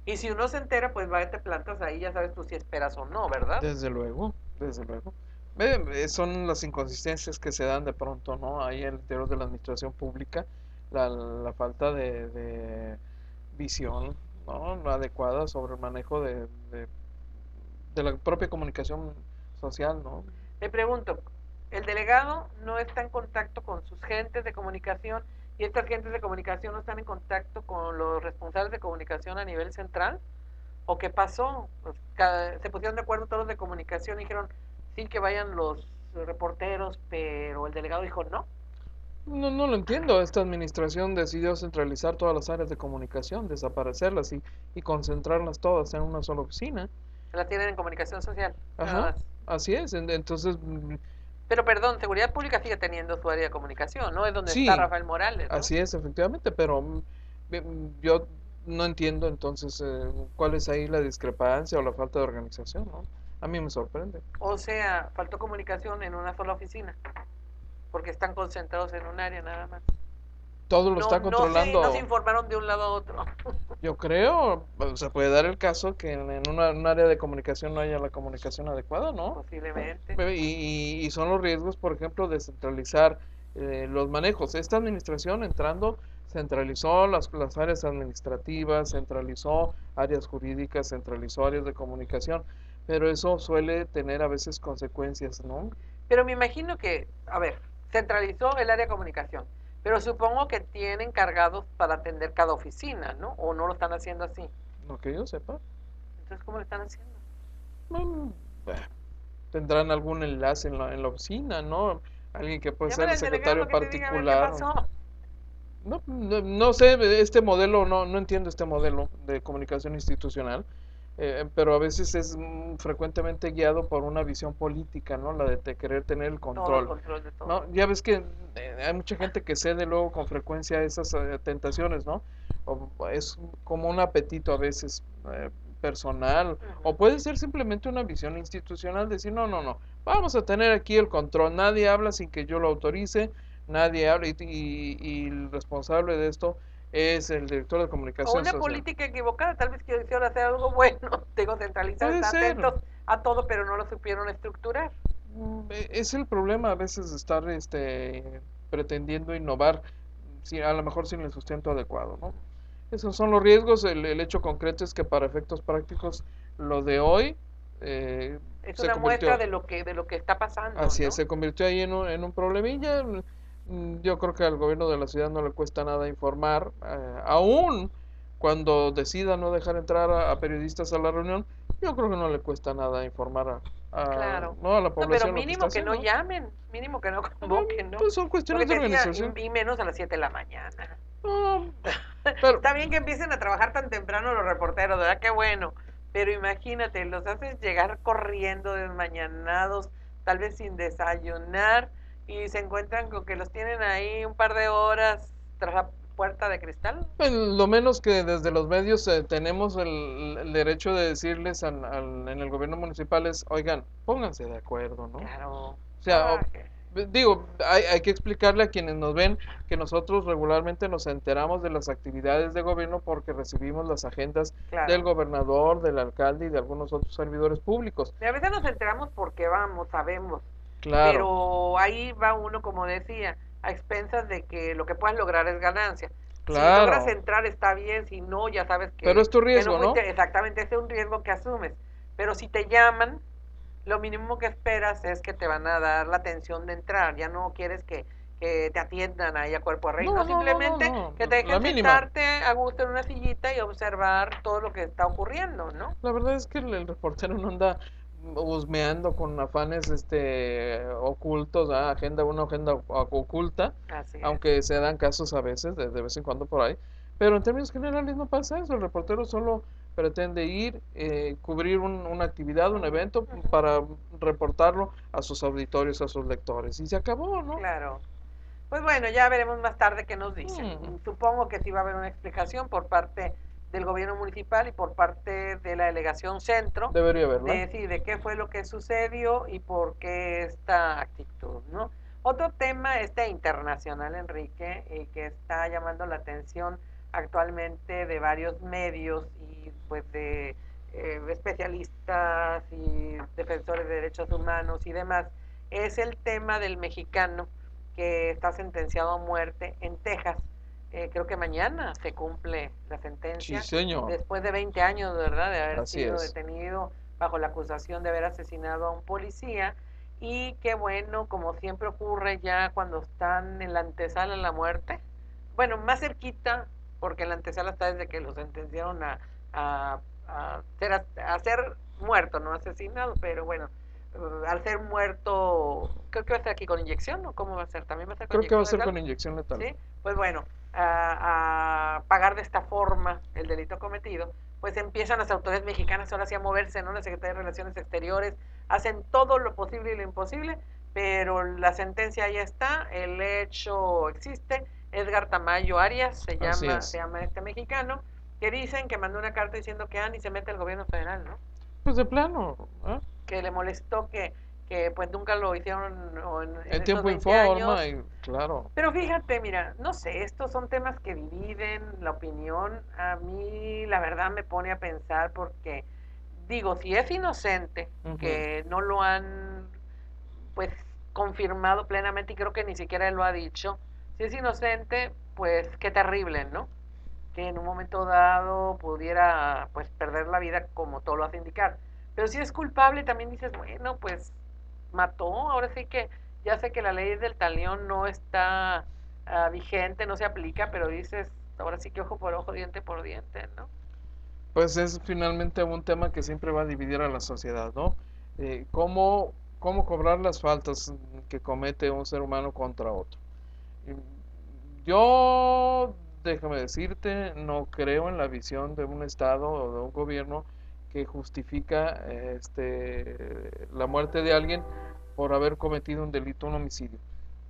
Speaker 1: Y si uno se entera, pues va y te plantas ahí, ya sabes tú si esperas o no, ¿verdad?
Speaker 2: Desde luego, desde luego. Son las inconsistencias que se dan de pronto, ¿no? Ahí al interior de la administración pública, la falta de visión, ¿no? Adecuada sobre el manejo de la propia comunicación social, ¿no?
Speaker 1: Le pregunto, ¿el delegado no está en contacto con sus gentes de comunicación y estas gentes de comunicación no están en contacto con los responsables de comunicación a nivel central? ¿O qué pasó? Pues, se pusieron de acuerdo todos los de comunicación y dijeron, sí, que vayan los reporteros, pero el delegado dijo no.
Speaker 2: No lo entiendo. Esta administración decidió centralizar todas las áreas de comunicación, desaparecerlas y concentrarlas todas en una sola oficina.
Speaker 1: La tienen en comunicación social, nada
Speaker 2: Ajá,
Speaker 1: más.
Speaker 2: así es. Entonces,
Speaker 1: Pero perdón, Seguridad Pública sigue teniendo su área de comunicación, ¿no? Es donde está
Speaker 2: sí,
Speaker 1: Rafael Morales, ¿no?
Speaker 2: así es, efectivamente, pero yo no entiendo entonces cuál es ahí la discrepancia o la falta de organización, ¿no? A mí me sorprende.
Speaker 1: O sea, faltó comunicación en una sola oficina, porque están concentrados en un área nada más.
Speaker 2: Todo lo está
Speaker 1: No se
Speaker 2: controlando.
Speaker 1: informaron de un lado a otro.
Speaker 2: Yo creo, se puede dar el caso que en un área de comunicación no haya la comunicación adecuada, ¿no?
Speaker 1: Posiblemente.
Speaker 2: Y son los riesgos, por ejemplo, de centralizar los manejos. Esta administración entrando centralizó las áreas administrativas, centralizó áreas jurídicas, centralizó áreas de comunicación, pero eso suele tener a veces consecuencias, ¿no?
Speaker 1: Pero me imagino que, a ver, centralizó el área de comunicación, pero supongo que tienen cargados para atender cada oficina, ¿no? O no lo están haciendo así.
Speaker 2: Lo que yo sepa.
Speaker 1: Entonces, ¿cómo lo están haciendo?
Speaker 2: Mm, eh, Tendrán algún enlace en la oficina, ¿no? Alguien que puede ser
Speaker 1: Llámale
Speaker 2: el
Speaker 1: al delegado
Speaker 2: secretario
Speaker 1: que te diga a ver qué
Speaker 2: particular.
Speaker 1: pasó.
Speaker 2: No sé, este modelo, no entiendo este modelo de comunicación institucional, pero a veces es frecuentemente guiado por una visión política, ¿no? La de querer tener el
Speaker 1: Todo el
Speaker 2: control,
Speaker 1: control de todo.
Speaker 2: ¿no? Ya ves que hay mucha gente que cede luego con frecuencia a esas tentaciones, ¿no? O es como un apetito a veces personal, o puede ser simplemente una visión institucional, decir, no, vamos a tener aquí el control, nadie habla sin que yo lo autorice, nadie habla y el responsable de esto es el director de
Speaker 1: O
Speaker 2: comunicación
Speaker 1: una
Speaker 2: social.
Speaker 1: política equivocada, tal vez quisieron hacer algo bueno, digo, centralizar,
Speaker 2: Puede
Speaker 1: estar
Speaker 2: ser.
Speaker 1: atentos a todo, pero no lo supieron estructurar.
Speaker 2: Es el problema a veces de estar pretendiendo innovar, a lo mejor sin el sustento adecuado, ¿no? Esos son los riesgos. El hecho concreto es que para efectos prácticos lo de hoy
Speaker 1: Es
Speaker 2: se
Speaker 1: una
Speaker 2: convirtió,
Speaker 1: muestra de lo que está pasando,
Speaker 2: así
Speaker 1: ¿no?
Speaker 2: es, se convirtió ahí en un problemilla. Yo creo que al gobierno de la ciudad no le cuesta nada informar, aún cuando decida no dejar entrar a periodistas a la reunión, yo creo que no le cuesta nada informar
Speaker 1: Claro.
Speaker 2: no, a la
Speaker 1: No, pero
Speaker 2: población lo que está
Speaker 1: mínimo que no
Speaker 2: haciendo.
Speaker 1: llamen, mínimo que no convoquen, ¿no?
Speaker 2: Pues son
Speaker 1: Porque
Speaker 2: cuestiones de
Speaker 1: te decía,
Speaker 2: organización.
Speaker 1: y menos a las 7 de la mañana.
Speaker 2: No, pero
Speaker 1: Está bien que empiecen a trabajar tan temprano los reporteros, ¿verdad? Qué bueno. Pero imagínate, los haces llegar corriendo, desmañanados, tal vez sin desayunar, y se encuentran con que los tienen ahí un par de horas tras la puerta de cristal.
Speaker 2: lo menos que desde los medios tenemos el derecho de decirles en el gobierno municipal es, oigan, pónganse de acuerdo, ¿no?
Speaker 1: Claro.
Speaker 2: O sea,
Speaker 1: Coraje.
Speaker 2: digo, hay que explicarle a quienes nos ven que nosotros regularmente nos enteramos de las actividades de gobierno porque recibimos las agendas del
Speaker 1: Claro.
Speaker 2: gobernador, del alcalde y de algunos otros servidores públicos.
Speaker 1: Y a veces nos enteramos porque vamos, sabemos,
Speaker 2: Claro,
Speaker 1: pero ahí va uno, como decía, a expensas de que lo que puedas lograr es ganancia. Si logras
Speaker 2: claro,
Speaker 1: entrar está bien, si no, ya sabes
Speaker 2: pero es tu
Speaker 1: que no
Speaker 2: riesgo, ¿no?
Speaker 1: fuiste, exactamente, ese es un riesgo que asumes. Pero si te llaman, lo mínimo que esperas es que te van a dar la atención de entrar, ya no quieres que te atiendan ahí a cuerpo a rey,
Speaker 2: No,
Speaker 1: no,
Speaker 2: no, no, no,
Speaker 1: simplemente
Speaker 2: no,
Speaker 1: que te
Speaker 2: la
Speaker 1: dejen
Speaker 2: mínima.
Speaker 1: sentarte a gusto en una sillita y observar todo lo que está ocurriendo, ¿no?
Speaker 2: La verdad es que el reportero no anda husmeando con afanes ocultos, una agenda oculta,
Speaker 1: Así es.
Speaker 2: aunque se dan casos a veces, de vez en cuando por ahí. Pero en términos generales no pasa eso. El reportero solo pretende ir, cubrir una actividad, un
Speaker 1: Ujú,
Speaker 2: evento,
Speaker 1: ujú.
Speaker 2: para reportarlo a sus auditorios, a sus lectores. Y se acabó, ¿no?
Speaker 1: Claro. Pues bueno, ya veremos más tarde qué nos dicen.
Speaker 2: Mm,
Speaker 1: Supongo que sí va a haber una explicación por parte del gobierno municipal y por parte de la delegación centro
Speaker 2: debería haberla.
Speaker 1: de, sí, de qué fue lo que sucedió y por qué esta actitud, ¿no? Otro tema este internacional, Enrique, y que está llamando la atención actualmente de varios medios y pues de especialistas y defensores de derechos humanos y demás, es el tema del mexicano que está sentenciado a muerte en Texas. Creo que mañana se cumple la
Speaker 2: Sí,
Speaker 1: sentencia
Speaker 2: señor.
Speaker 1: después de 20 años, ¿verdad?, de haber
Speaker 2: Así
Speaker 1: sido
Speaker 2: es.
Speaker 1: detenido bajo la acusación de haber asesinado a un policía. Y qué bueno, como siempre ocurre ya cuando están en la antesala de la muerte, bueno, más cerquita, porque en la antesala está desde que lo sentenciaron a ser muerto, no asesinado, pero bueno, al ser muerto, creo que va a ser aquí con inyección, ¿o cómo va a ser? ¿También va a ser con
Speaker 2: Creo que va a
Speaker 1: inyección
Speaker 2: ser
Speaker 1: letal?
Speaker 2: con inyección letal.
Speaker 1: ¿Sí? Pues bueno, a pagar de esta forma el delito cometido, pues empiezan las autoridades mexicanas ahora sí a moverse, ¿no? La Secretaría de Relaciones Exteriores, hacen todo lo posible y lo imposible, pero la sentencia ya está, el hecho existe. Edgar Tamayo Arias
Speaker 2: Así
Speaker 1: se
Speaker 2: es.
Speaker 1: llama este mexicano, que dicen que mandó una carta diciendo que ni se mete el gobierno federal, ¿no?
Speaker 2: Pues de plano, ¿eh?
Speaker 1: Que le molestó que pues nunca lo hicieron en
Speaker 2: El
Speaker 1: estos
Speaker 2: tiempo
Speaker 1: 20
Speaker 2: informa
Speaker 1: años.
Speaker 2: y claro.
Speaker 1: Pero fíjate, mira, no sé, estos son temas que dividen la opinión. A mí la verdad me pone a pensar porque digo, si es inocente,
Speaker 2: Ujú.
Speaker 1: que no lo han pues confirmado plenamente y creo que ni siquiera él lo ha dicho, si es inocente, pues qué terrible, ¿no? Que en un momento dado pudiera pues perder la vida como todo lo hace indicar. Pero si es culpable también dices, bueno, pues mató, ahora sí que ya sé que la ley del talión no está vigente, no se aplica, pero dices, ahora sí que ojo por ojo, diente por diente, ¿no?
Speaker 2: Pues es finalmente un tema que siempre va a dividir a la sociedad, ¿no? ¿Cómo cobrar las faltas que comete un ser humano contra otro? Yo, déjame decirte, no creo en la visión de un Estado o de un gobierno que justifica la muerte de alguien por haber cometido un delito, un homicidio.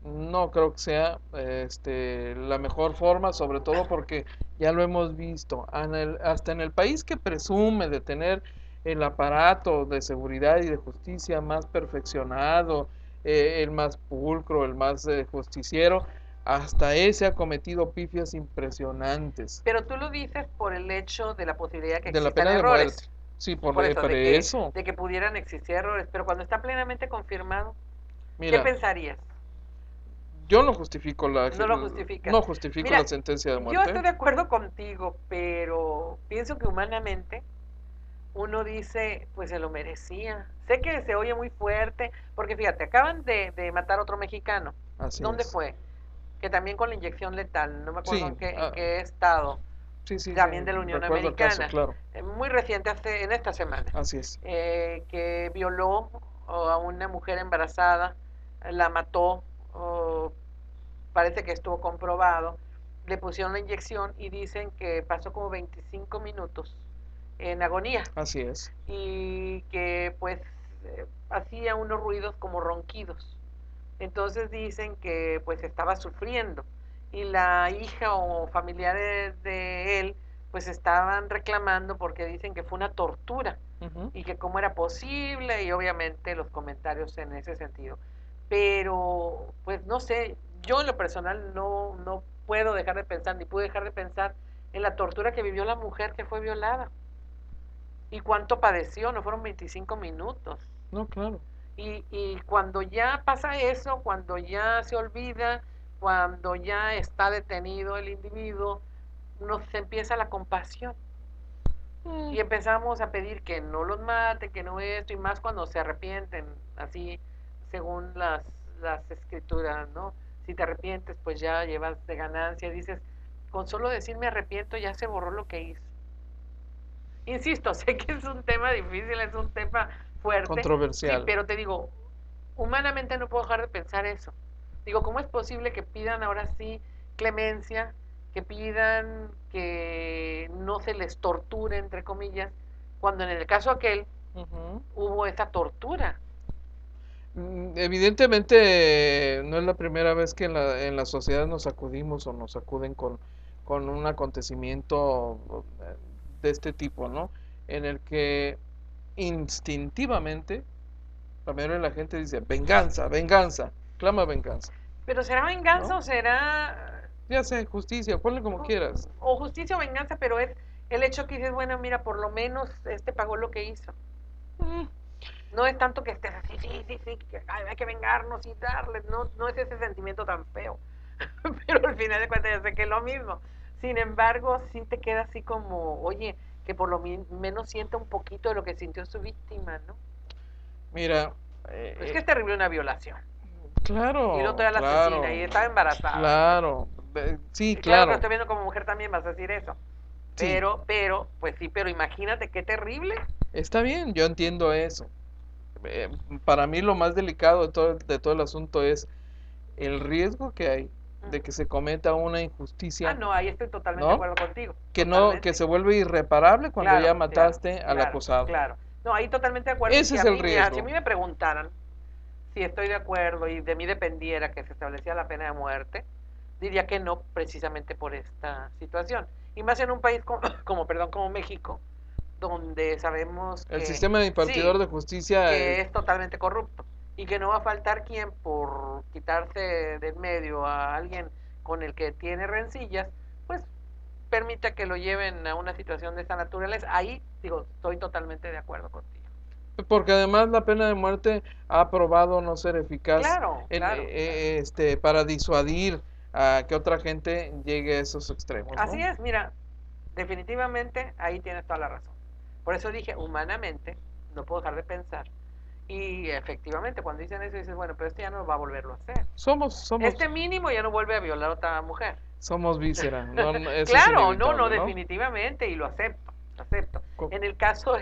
Speaker 2: No creo que sea la mejor forma, sobre todo porque ya lo hemos visto, hasta en el país que presume de tener el aparato de seguridad y de justicia más perfeccionado, el más pulcro, el más justiciero, hasta ese ha cometido pifias impresionantes.
Speaker 1: Pero tú lo dices por el hecho de la posibilidad de que
Speaker 2: De la
Speaker 1: existan
Speaker 2: pena de muerte.
Speaker 1: errores,
Speaker 2: Sí,
Speaker 1: por eso,
Speaker 2: por eso.
Speaker 1: de que pudieran existir errores, pero cuando está plenamente confirmado, ¿qué
Speaker 2: Mira,
Speaker 1: pensarías?
Speaker 2: yo no justifico
Speaker 1: No lo justificas.
Speaker 2: no justifico la
Speaker 1: Mira,
Speaker 2: sentencia de
Speaker 1: yo
Speaker 2: muerte.
Speaker 1: estoy de acuerdo contigo, pero pienso que humanamente uno dice, pues se lo merecía. Sé que se oye muy fuerte, porque fíjate, acaban de matar a otro mexicano.
Speaker 2: Así
Speaker 1: ¿Dónde
Speaker 2: es.
Speaker 1: fue? que también con la inyección letal, no me acuerdo
Speaker 2: Sí,
Speaker 1: en qué estado,
Speaker 2: sí, sí,
Speaker 1: también
Speaker 2: sí,
Speaker 1: de la Unión
Speaker 2: recuerdo el caso,
Speaker 1: Americana,
Speaker 2: claro,
Speaker 1: muy reciente, en esta semana,
Speaker 2: así es.
Speaker 1: que violó a una mujer embarazada, la mató, parece que estuvo comprobado, le pusieron la inyección y dicen que pasó como 25 minutos en agonía
Speaker 2: Así es.
Speaker 1: y que pues hacía unos ruidos como ronquidos. Entonces dicen que pues estaba sufriendo y la hija o familiares de él pues estaban reclamando porque dicen que fue una tortura y que cómo era posible y obviamente los comentarios en ese sentido. Pero pues no sé, yo en lo personal no puedo dejar de pensar, ni pude dejar de pensar en la tortura que vivió la mujer que fue violada. ¿Y cuánto padeció? No fueron 25 minutos.
Speaker 2: No, claro.
Speaker 1: Y cuando ya pasa eso, cuando ya se olvida, cuando ya está detenido el individuo, nos empieza la compasión. Y empezamos a pedir que no los mate, que no esto, y más cuando se arrepienten, así según las escrituras, ¿no? Si te arrepientes, pues ya llevas de ganancia. Dices, con solo decir me arrepiento ya se borró lo que hizo. Insisto, sé que es un tema difícil, es un tema fuerte, sí,
Speaker 2: Controversial.
Speaker 1: pero te digo, humanamente no puedo dejar de pensar eso. Digo, ¿cómo es posible que pidan ahora sí clemencia, que pidan que no se les torture, entre comillas, cuando en el caso aquel hubo esa tortura?
Speaker 2: Evidentemente no es la primera vez que en la sociedad nos acudimos o nos acuden con un acontecimiento de este tipo, ¿no? En el que instintivamente la mayoría de la gente dice, venganza, venganza, clama venganza,
Speaker 1: ¿Pero será venganza
Speaker 2: ¿no?
Speaker 1: o será
Speaker 2: Ya sea justicia, ponle como quieras.
Speaker 1: o justicia o venganza? Pero es el hecho que dices, bueno, mira, por lo menos este pagó lo que hizo. No es tanto que estés así, sí, que hay que vengarnos y darles, no es ese sentimiento tan feo. Pero al final de cuentas ya sé que es lo mismo. Sin embargo, sí te queda así como, oye, que por lo menos sienta un poquito de lo que sintió su víctima, ¿no?
Speaker 2: Mira,
Speaker 1: Es que es terrible una violación. Y luego
Speaker 2: claro,
Speaker 1: todavía la asesina y
Speaker 2: claro,
Speaker 1: estaba embarazada.
Speaker 2: claro, sí,
Speaker 1: Y claro que lo
Speaker 2: claro,
Speaker 1: estoy viendo como mujer también, vas a decir eso.
Speaker 2: sí,
Speaker 1: Pues sí, pero imagínate qué terrible.
Speaker 2: está bien, yo entiendo eso. Eh, para mí lo más delicado de todo el asunto es el riesgo que hay de que se cometa una injusticia,
Speaker 1: No, ahí estoy totalmente de
Speaker 2: ¿no?
Speaker 1: acuerdo contigo.
Speaker 2: Que no, que se vuelve irreparable cuando ya
Speaker 1: Claro, claro,
Speaker 2: mataste al
Speaker 1: claro,
Speaker 2: acusado.
Speaker 1: claro. No, ahí totalmente de acuerdo. Y
Speaker 2: Ese
Speaker 1: si
Speaker 2: es
Speaker 1: a
Speaker 2: el
Speaker 1: mí, mira, si a
Speaker 2: riesgo.
Speaker 1: mí me preguntaran si estoy de acuerdo y de mí dependiera que se establecía la pena de muerte, diría que no, precisamente por esta situación. Y más en un país como México, donde sabemos
Speaker 2: El
Speaker 1: que
Speaker 2: sistema impartidor
Speaker 1: sí,
Speaker 2: de justicia,
Speaker 1: que es totalmente corrupto y que no va a faltar quien por quitarse del medio a alguien con el que tiene rencillas, pues permita que lo lleven a una situación de esta naturaleza. Ahí, digo, estoy totalmente de acuerdo contigo.
Speaker 2: porque además la pena de muerte ha probado no ser eficaz
Speaker 1: Claro, claro, claro.
Speaker 2: para disuadir a que otra gente llegue a esos extremos,
Speaker 1: Así
Speaker 2: ¿no?
Speaker 1: es, mira, definitivamente ahí tienes toda la razón. Por eso dije, humanamente, no puedo dejar de pensar. Y efectivamente, cuando dicen eso, dices, bueno, pero este ya no va a volverlo a hacer.
Speaker 2: Somos
Speaker 1: Este mínimo ya no vuelve a violar a otra mujer.
Speaker 2: Somos víscera, no, eso es
Speaker 1: Claro, no,
Speaker 2: inevitable, ¿no?
Speaker 1: definitivamente, y lo acepto, lo acepto.
Speaker 2: Co-
Speaker 1: En el caso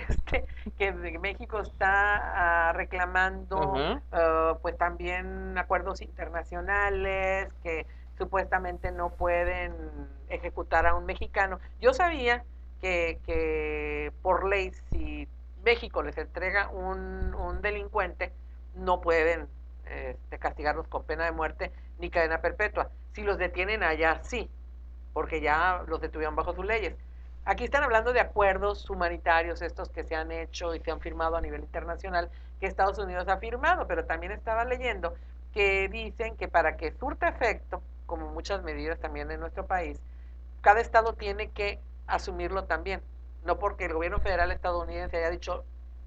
Speaker 1: que México está reclamando,
Speaker 2: Ajá.
Speaker 1: pues también acuerdos internacionales que supuestamente no pueden ejecutar a un mexicano. Yo sabía que por ley, si México les entrega un delincuente, no pueden castigarlos con pena de muerte ni cadena perpetua. Si los detienen allá, sí, porque ya los detuvieron bajo sus leyes. Aquí están hablando de acuerdos humanitarios, estos que se han hecho y se han firmado a nivel internacional, que Estados Unidos ha firmado, pero también estaba leyendo que dicen que para que surta efecto, como muchas medidas también en nuestro país, cada estado tiene que asumirlo también. No porque el gobierno federal estadounidense haya dicho,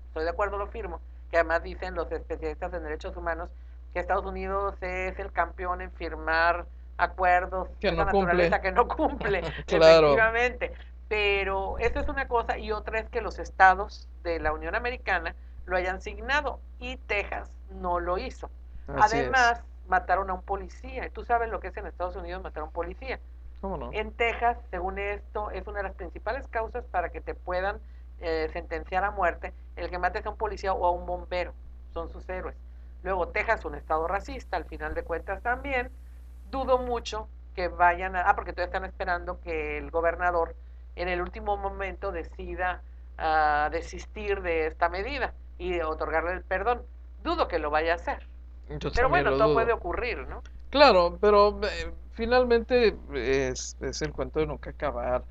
Speaker 1: estoy de acuerdo, lo firmo, que además dicen los especialistas en derechos humanos que Estados Unidos es el campeón en firmar acuerdos
Speaker 2: Que
Speaker 1: de esa
Speaker 2: no cumple.
Speaker 1: naturaleza que no cumple,
Speaker 2: Claro.
Speaker 1: efectivamente. Pero eso es una cosa, y otra es que los estados de la Unión Americana lo hayan signado y Texas no lo hizo.
Speaker 2: Así
Speaker 1: Además,
Speaker 2: es.
Speaker 1: mataron a un policía. Y tú sabes lo que es en Estados Unidos matar a un policía.
Speaker 2: ¿Cómo no?
Speaker 1: En Texas, según esto, es una de las principales causas para que te puedan sentenciar a muerte el que mates a un policía o a un bombero. Son sus héroes. Luego, Texas, un estado racista, al final de cuentas también. Dudo mucho que vayan a... porque todavía están esperando que el gobernador en el último momento decida desistir de esta medida y otorgarle el perdón. Dudo que lo vaya a hacer.
Speaker 2: Yo
Speaker 1: Pero
Speaker 2: también
Speaker 1: bueno,
Speaker 2: lo
Speaker 1: todo
Speaker 2: dudo.
Speaker 1: puede ocurrir, ¿no?
Speaker 2: Claro, pero finalmente es el cuento de nunca acabar.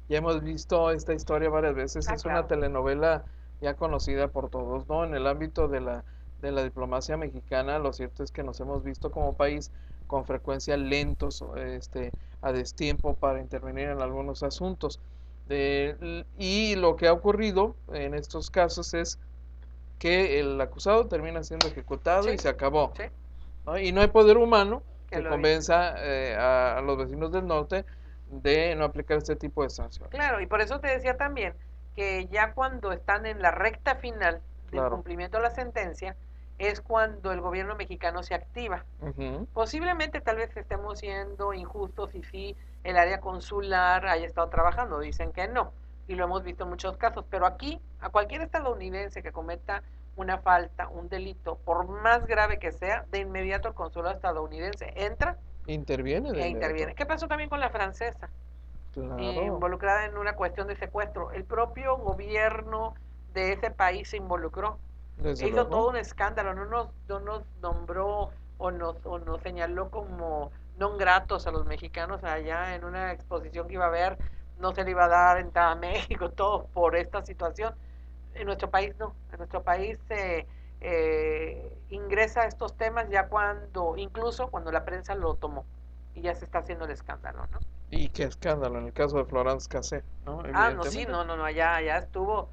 Speaker 2: Ya hemos visto esta historia varias veces, es una
Speaker 1: Claro.
Speaker 2: telenovela ya conocida por todos, ¿no? En el ámbito de la diplomacia mexicana, lo cierto es que nos hemos visto como país con frecuencia lentos, a destiempo para intervenir en algunos asuntos. Y lo que ha ocurrido en estos casos es que el acusado termina siendo ejecutado y
Speaker 1: Sí,
Speaker 2: se acabó,
Speaker 1: sí,
Speaker 2: ¿no? Y no hay poder humano
Speaker 1: que
Speaker 2: que
Speaker 1: lo evite.
Speaker 2: convenza a los vecinos del norte de no aplicar este tipo de sanciones.
Speaker 1: Claro, y por eso te decía también que ya cuando están en la recta final del
Speaker 2: Claro.
Speaker 1: cumplimiento de la sentencia, es cuando el gobierno mexicano se activa.
Speaker 2: Ujú.
Speaker 1: Posiblemente tal vez estemos siendo injustos y sí el área consular haya estado trabajando, dicen que no, y lo hemos visto en muchos casos, pero aquí a cualquier estadounidense que cometa una falta, un delito, por más grave que sea, de inmediato el consulado estadounidense entra
Speaker 2: Interviene de
Speaker 1: e
Speaker 2: inmediato.
Speaker 1: interviene. ¿Qué pasó también con la francesa?
Speaker 2: Claro,
Speaker 1: Involucrada en una cuestión de secuestro. El propio gobierno de ese país se involucró.
Speaker 2: desde
Speaker 1: Hizo
Speaker 2: luego.
Speaker 1: todo un escándalo, no nos nombró o nos señaló como non gratos a los mexicanos allá en una exposición que iba a haber, no se le iba a dar entrada a México, todo por esta situación. En nuestro país no, en nuestro país se ingresa estos temas ya cuando, incluso cuando la prensa lo tomó y ya se está haciendo el escándalo, ¿no?
Speaker 2: Y qué escándalo en el caso de Florence Cassé, ¿no?
Speaker 1: Ah, no, sí,
Speaker 2: Evidentemente.
Speaker 1: no, allá estuvo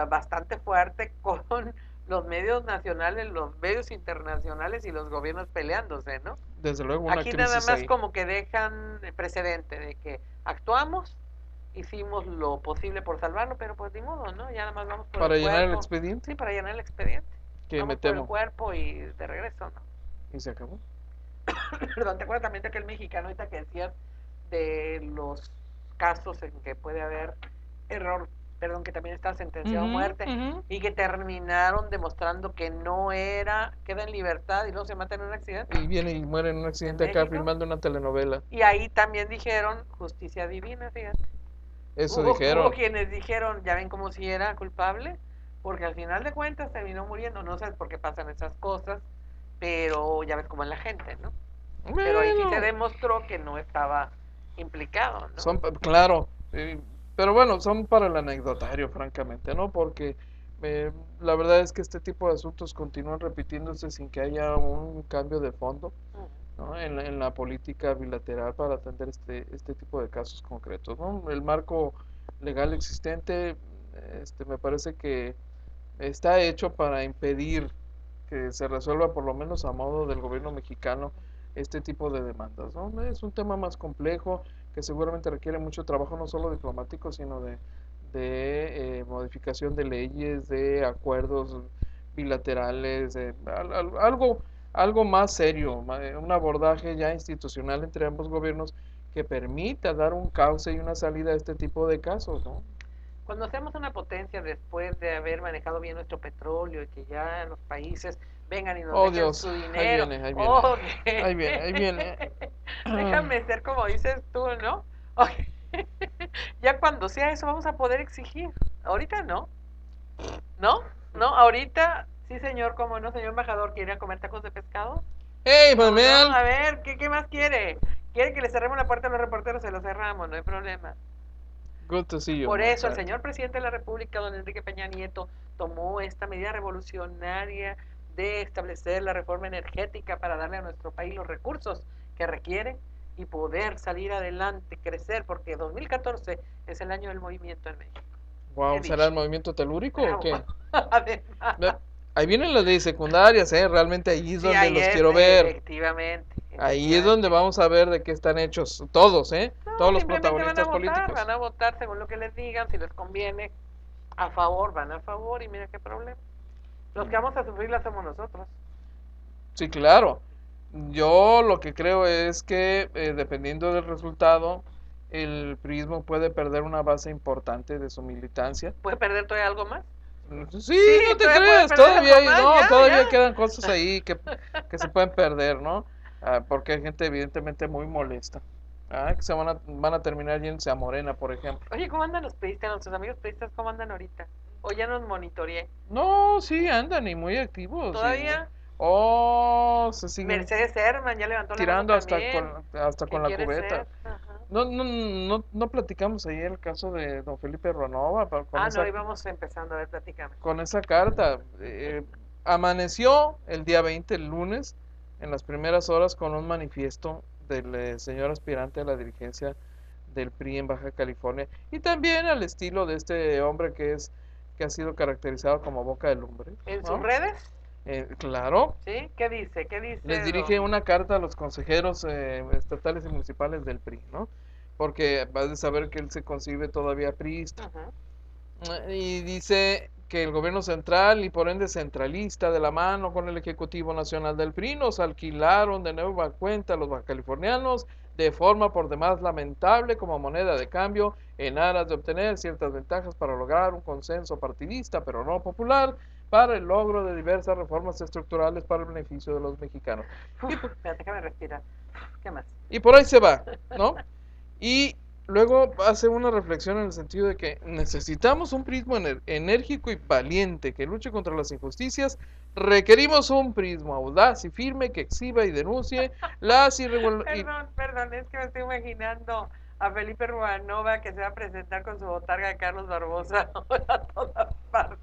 Speaker 1: bastante fuerte con los medios nacionales, los medios internacionales y los gobiernos peleándose, ¿no?
Speaker 2: Desde luego una
Speaker 1: Aquí nada
Speaker 2: crisis
Speaker 1: más
Speaker 2: ahí.
Speaker 1: como que dejan precedente de que actuamos, hicimos lo posible por salvarlo, pero pues ni modo, ¿no? Ya nada más vamos por
Speaker 2: Para
Speaker 1: el
Speaker 2: llenar el
Speaker 1: cuerpo. Sí,
Speaker 2: expediente,
Speaker 1: para llenar el expediente.
Speaker 2: que me
Speaker 1: Vamos por el
Speaker 2: temo.
Speaker 1: cuerpo y de regreso, ¿no?
Speaker 2: Y se acabó.
Speaker 1: Perdón, ¿te acuerdas también de aquel mexicano ahorita que decías de los casos en que puede haber error, perdón, que también está sentenciado a muerte
Speaker 2: Ujú.
Speaker 1: y que terminaron demostrando que no era, queda en libertad y luego se mata en un accidente
Speaker 2: Y viene y muere en un
Speaker 1: en
Speaker 2: accidente acá
Speaker 1: México?
Speaker 2: filmando una telenovela.
Speaker 1: Y ahí también dijeron justicia divina, fíjate.
Speaker 2: Eso
Speaker 1: Hubo
Speaker 2: dijeron.
Speaker 1: quienes dijeron, ya ven como si era culpable, porque al final de cuentas terminó muriendo, no sabes por qué pasan esas cosas, pero ya ves cómo es la gente, ¿no? Pero ahí sí se
Speaker 2: Bueno,
Speaker 1: demostró que no estaba implicado, ¿no?
Speaker 2: claro, pero bueno, son para el anecdotario, francamente, ¿no? Porque eh, la verdad es que este tipo de asuntos continúan repitiéndose sin que haya un cambio de fondo, ¿no? En la política bilateral para atender este tipo de casos concretos, ¿no? El marco legal existente, me parece que está hecho para impedir que se resuelva por lo menos a modo del gobierno mexicano este tipo de demandas, ¿no? Es un tema más complejo que seguramente requiere mucho trabajo no solo diplomático, sino de modificación de leyes, de acuerdos bilaterales, algo, algo más serio, un abordaje ya institucional entre ambos gobiernos que permita dar un cauce y una salida a este tipo de casos, ¿no?
Speaker 1: Cuando seamos una potencia después de haber manejado bien nuestro petróleo y que ya los países vengan y nos
Speaker 2: Oh
Speaker 1: dejen
Speaker 2: Dios,
Speaker 1: su
Speaker 2: ahí
Speaker 1: dinero,
Speaker 2: viene, ahí viene,
Speaker 1: ok,
Speaker 2: ahí viene, ahí viene.
Speaker 1: déjame ser como dices tú, ¿no? Ok. Ya cuando sea eso vamos a poder exigir. Ahorita no, ¿no? ¿No? Ahorita, sí señor, ¿cómo no, señor embajador? ¿Quiere comer tacos de pescado?
Speaker 2: Hey, my
Speaker 1: ¿Cómo no?
Speaker 2: man.
Speaker 1: A ver, ¿qué más quiere? ¿Quiere que le cerremos la puerta a los reporteros? Se lo cerramos, no hay problema.
Speaker 2: Good to see you,
Speaker 1: Por eso el
Speaker 2: Mozart.
Speaker 1: señor presidente de la República, don Enrique Peña Nieto, tomó esta medida revolucionaria de establecer la reforma energética para darle a nuestro país los recursos que requiere y poder salir adelante, crecer, porque 2014 es el año del movimiento en México. He
Speaker 2: Wow, ¿será el
Speaker 1: dicho.
Speaker 2: movimiento telúrico o
Speaker 1: Bravo.
Speaker 2: qué?
Speaker 1: Además,
Speaker 2: Ahí vienen las leyes secundarias, ¿eh? Realmente ahí es
Speaker 1: sí,
Speaker 2: donde
Speaker 1: ahí
Speaker 2: los
Speaker 1: es,
Speaker 2: quiero ver.
Speaker 1: efectivamente,
Speaker 2: Ahí es donde
Speaker 1: efectivamente.
Speaker 2: vamos a ver de qué están hechos todos, ¿eh? Todos
Speaker 1: No,
Speaker 2: los
Speaker 1: simplemente
Speaker 2: protagonistas
Speaker 1: van
Speaker 2: políticos.
Speaker 1: a votar según lo que les digan, si les conviene, a favor, van a favor y mira qué problema. Los que vamos a sufrir la somos nosotros.
Speaker 2: Sí, claro. Yo lo que creo es que dependiendo del resultado, el priismo puede perder una base importante de su militancia.
Speaker 1: ¿Puede perder todavía algo más?
Speaker 2: Sí,
Speaker 1: Sí,
Speaker 2: no te
Speaker 1: todavía puede
Speaker 2: creas,
Speaker 1: perder
Speaker 2: todavía
Speaker 1: algo más, ya,
Speaker 2: todavía
Speaker 1: ya.
Speaker 2: quedan cosas ahí que se pueden perder, ¿no? Porque hay gente evidentemente muy molesta. Que se van a terminar yéndose a Morena, por ejemplo.
Speaker 1: Oye, ¿cómo andan los periodistas, nuestros amigos periodistas, cómo andan ahorita? O ya nos monitoreé.
Speaker 2: No, sí, andan y muy activos.
Speaker 1: ¿Todavía?
Speaker 2: Se siguen
Speaker 1: Mercedes Herman ya levantó la mano
Speaker 2: tirando
Speaker 1: también.
Speaker 2: hasta
Speaker 1: ¿Qué
Speaker 2: con la
Speaker 1: quiere
Speaker 2: cubeta.
Speaker 1: ser? Ajá.
Speaker 2: No platicamos ayer el caso de don Felipe Ruanova
Speaker 1: Ah, no, íbamos empezando, a ver, platícame.
Speaker 2: con esa carta. Amaneció el día 20, el lunes, en las primeras horas con un manifiesto del señor aspirante a la dirigencia del PRI en Baja California y también al estilo de este hombre que ha sido caracterizado como boca de lumbre,
Speaker 1: ¿En sus
Speaker 2: ¿no?
Speaker 1: redes?
Speaker 2: Claro,
Speaker 1: ¿Sí? ¿Qué dice? ¿Qué
Speaker 2: les
Speaker 1: dice,
Speaker 2: dirige
Speaker 1: don?
Speaker 2: una carta a los consejeros estatales y municipales del PRI, ¿no? Porque vas de saber que él se concibe todavía priista.
Speaker 1: Ujú.
Speaker 2: Y dice que el gobierno central y por ende centralista de la mano con el Ejecutivo Nacional del PRI nos alquilaron de nueva cuenta a los bajacalifornianos de forma por demás lamentable como moneda de cambio en aras de obtener ciertas ventajas para lograr un consenso partidista pero no popular para el logro de diversas reformas estructurales para el beneficio de los mexicanos. Y,
Speaker 1: Espérate, déjame respirar. ¿Qué más?
Speaker 2: y por ahí se va, ¿no? Y luego hace una reflexión en el sentido de que necesitamos un prismo enérgico y valiente que luche contra las injusticias. Requerimos un prismo audaz y firme que exhiba y denuncie las irregularidades.
Speaker 1: Perdón, es que me estoy imaginando a Felipe Ruanova que se va a presentar con su botarga de Carlos Barbosa a todas partes.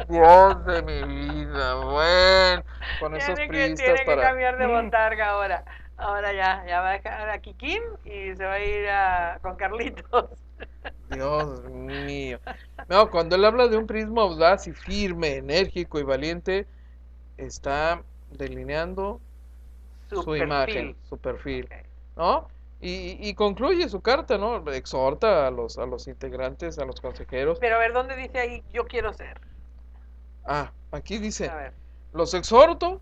Speaker 2: Dios de mi vida, bueno, con esos priistas
Speaker 1: Tiene que
Speaker 2: para...
Speaker 1: cambiar de botarga ahora. Ahora ya va a dejar a Kikín y se va a ir con Carlitos.
Speaker 2: Dios mío. No, cuando él habla de un prismo audaz y firme, enérgico y valiente, está delineando su imagen, su perfil,
Speaker 1: Okay.
Speaker 2: ¿no? Y concluye su carta, ¿no? Exhorta a los integrantes, a los consejeros.
Speaker 1: Pero a ver, ¿dónde dice ahí yo quiero ser?
Speaker 2: Aquí dice,
Speaker 1: A ver.
Speaker 2: los exhorto,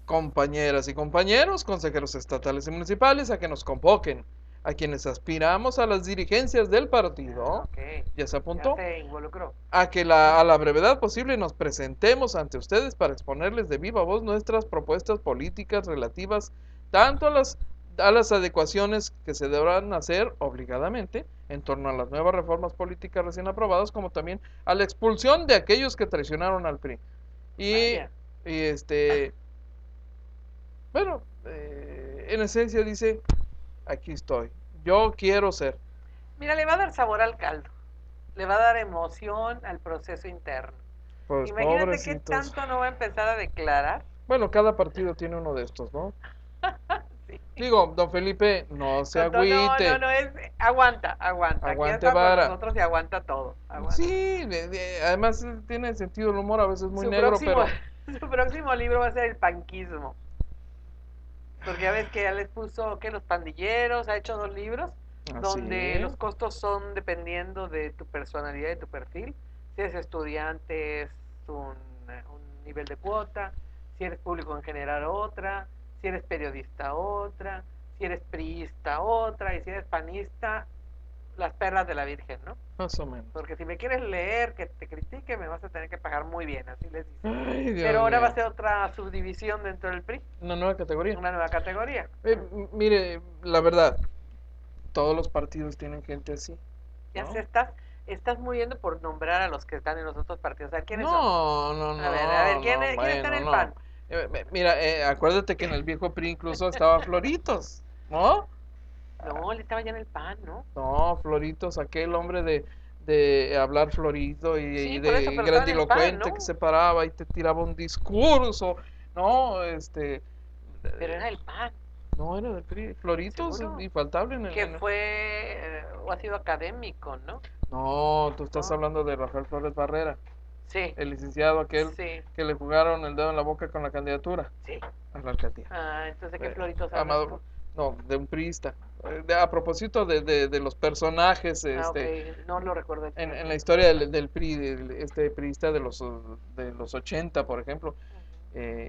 Speaker 2: compañeras y compañeros, consejeros estatales y municipales, a que nos convoquen, a quienes aspiramos a las dirigencias del partido,
Speaker 1: Okay.
Speaker 2: ya se
Speaker 1: Ya
Speaker 2: apuntó,
Speaker 1: se involucró.
Speaker 2: a que a la brevedad posible nos presentemos ante ustedes para exponerles de viva voz nuestras propuestas políticas relativas tanto a las adecuaciones que se deberán hacer obligadamente en torno a las nuevas reformas políticas recién aprobadas, como también a la expulsión de aquellos que traicionaron al PRI. Y,
Speaker 1: Vaya.
Speaker 2: y bueno, en esencia dice, aquí estoy, yo quiero ser.
Speaker 1: Mira, le va a dar sabor al caldo. Le va a dar emoción al proceso interno.
Speaker 2: Pues
Speaker 1: Imagínate qué
Speaker 2: pobrecitos.
Speaker 1: tanto no va a empezar a declarar.
Speaker 2: Bueno, cada partido tiene uno de estos, ¿no?
Speaker 1: Sí.
Speaker 2: Digo, don Felipe, no se agüite.
Speaker 1: No, es aguanta. Aquí
Speaker 2: Aguante
Speaker 1: está con
Speaker 2: vara.
Speaker 1: nosotros y aguanta todo. Aguanta.
Speaker 2: Sí, además tiene sentido el humor, a veces muy
Speaker 1: Su
Speaker 2: negro,
Speaker 1: próximo,
Speaker 2: pero...
Speaker 1: su próximo libro va a ser el panquismo. Porque ya ves que ya les puso que los pandilleros, ha hecho 2 libros, donde
Speaker 2: Así.
Speaker 1: los costos son dependiendo de tu personalidad y tu perfil. Si eres estudiante es un nivel de cuota, si eres público en general otra, si eres periodista otra, si eres priista otra, y si eres panista, las perlas de la Virgen, ¿no?
Speaker 2: Más o menos.
Speaker 1: Porque si me quieres leer, que te critique, me vas a tener que pagar muy bien, así les dice.
Speaker 2: Ay, Dios
Speaker 1: Pero ahora
Speaker 2: mío.
Speaker 1: va a ser otra subdivisión dentro del PRI,
Speaker 2: Una nueva categoría.
Speaker 1: una nueva categoría.
Speaker 2: Mire, la verdad, todos los partidos tienen gente así.
Speaker 1: Ya
Speaker 2: ¿no?
Speaker 1: se estás muriendo por nombrar a los que están en los otros partidos. A ver, ¿quiénes son?
Speaker 2: No,
Speaker 1: A ver, ¿quién
Speaker 2: no,
Speaker 1: está en
Speaker 2: bueno,
Speaker 1: el
Speaker 2: no.
Speaker 1: PAN?
Speaker 2: Mira, acuérdate que en el viejo PRI incluso estaba Floritos, ¿no?
Speaker 1: No, él estaba ya en el PAN, ¿no?
Speaker 2: No, Floritos, aquel hombre de hablar florido y
Speaker 1: Sí, por eso,
Speaker 2: de
Speaker 1: pero estaba en el PAN,
Speaker 2: grandilocuente
Speaker 1: ¿no?
Speaker 2: que se paraba y te tiraba un discurso, ¿no?
Speaker 1: Pero era el PAN,
Speaker 2: No era del PRI, Floritos,
Speaker 1: seguro.
Speaker 2: infaltable
Speaker 1: Que fue, o ha sido académico, ¿no?
Speaker 2: No, tú estás
Speaker 1: No.
Speaker 2: hablando de Rafael Flores Barrera,
Speaker 1: Sí,
Speaker 2: el licenciado aquel
Speaker 1: sí,
Speaker 2: que le jugaron el dedo en la boca con la candidatura
Speaker 1: sí.
Speaker 2: a la alcaldía.
Speaker 1: Ah, entonces, ¿qué
Speaker 2: Eh,
Speaker 1: Floritos hablas
Speaker 2: Amado,
Speaker 1: tú?
Speaker 2: no, de un priista. A propósito de los personajes,
Speaker 1: Ah, ok, no lo recuerdo.
Speaker 2: en la historia del PRI, este priista de los 80, por ejemplo,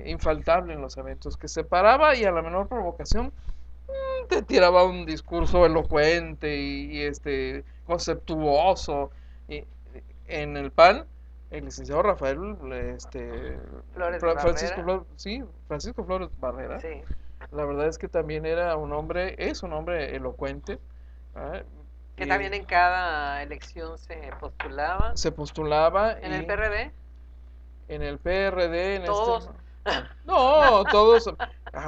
Speaker 2: infaltable en los eventos, que se paraba y a la menor provocación te tiraba un discurso elocuente conceptuoso. Y en el PAN, el licenciado Rafael,
Speaker 1: Flores
Speaker 2: Francisco
Speaker 1: Barrera.
Speaker 2: Sí, Francisco Flores Barrera,
Speaker 1: Sí.
Speaker 2: la verdad es que también es un hombre elocuente, ¿ah?
Speaker 1: Que
Speaker 2: Y
Speaker 1: también en cada elección se postulaba.
Speaker 2: se postulaba
Speaker 1: En el
Speaker 2: y
Speaker 1: PRD,
Speaker 2: en el PRD,
Speaker 1: todos.
Speaker 2: no, todos,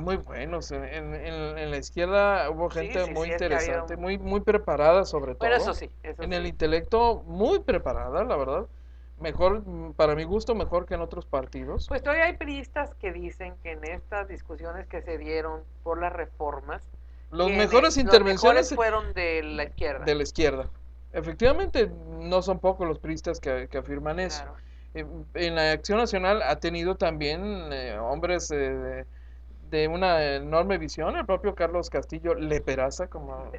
Speaker 2: muy buenos. En la izquierda hubo
Speaker 1: Sí,
Speaker 2: gente
Speaker 1: sí,
Speaker 2: muy
Speaker 1: sí, es que había
Speaker 2: interesante, muy preparada sobre
Speaker 1: Bueno, eso
Speaker 2: todo.
Speaker 1: sí, eso
Speaker 2: En
Speaker 1: sí.
Speaker 2: el intelecto, muy preparada, la verdad. Mejor, para mi gusto, mejor que en otros partidos.
Speaker 1: Pues todavía hay priistas que dicen que en estas discusiones que se dieron por las reformas,
Speaker 2: Los mejores
Speaker 1: los mejores
Speaker 2: intervenciones
Speaker 1: fueron de la izquierda.
Speaker 2: de la izquierda. Efectivamente, no son pocos los priistas que afirman eso.
Speaker 1: Claro.
Speaker 2: En la Acción Nacional ha tenido también hombres de una enorme visión, el propio Carlos Castillo Leperaza, como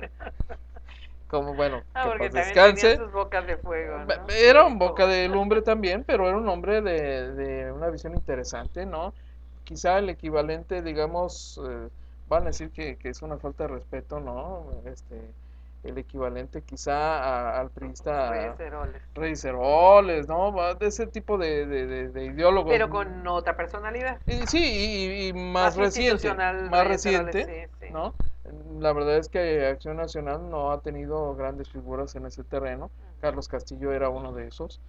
Speaker 2: bueno,
Speaker 1: Ah,
Speaker 2: que
Speaker 1: porque
Speaker 2: paz
Speaker 1: también tenía
Speaker 2: descanse.
Speaker 1: sus bocas de fuego, ¿no?
Speaker 2: Era
Speaker 1: Sí,
Speaker 2: un boca
Speaker 1: como...
Speaker 2: de lumbre también, pero era un hombre de una visión interesante, ¿no? Quizá el equivalente, digamos, van a decir que es una falta de respeto, ¿no? El equivalente quizá al priista
Speaker 1: Reyes Heroles.
Speaker 2: Reyes Heroles, ¿no? De ese tipo de ideólogos.
Speaker 1: Pero con otra personalidad.
Speaker 2: Sí, y
Speaker 1: Más institucional
Speaker 2: más
Speaker 1: Reyes Heroles,
Speaker 2: reciente,
Speaker 1: sí, sí.
Speaker 2: ¿no? La verdad es que Acción Nacional no ha tenido grandes figuras en ese terreno. Carlos Castillo era uno de esos.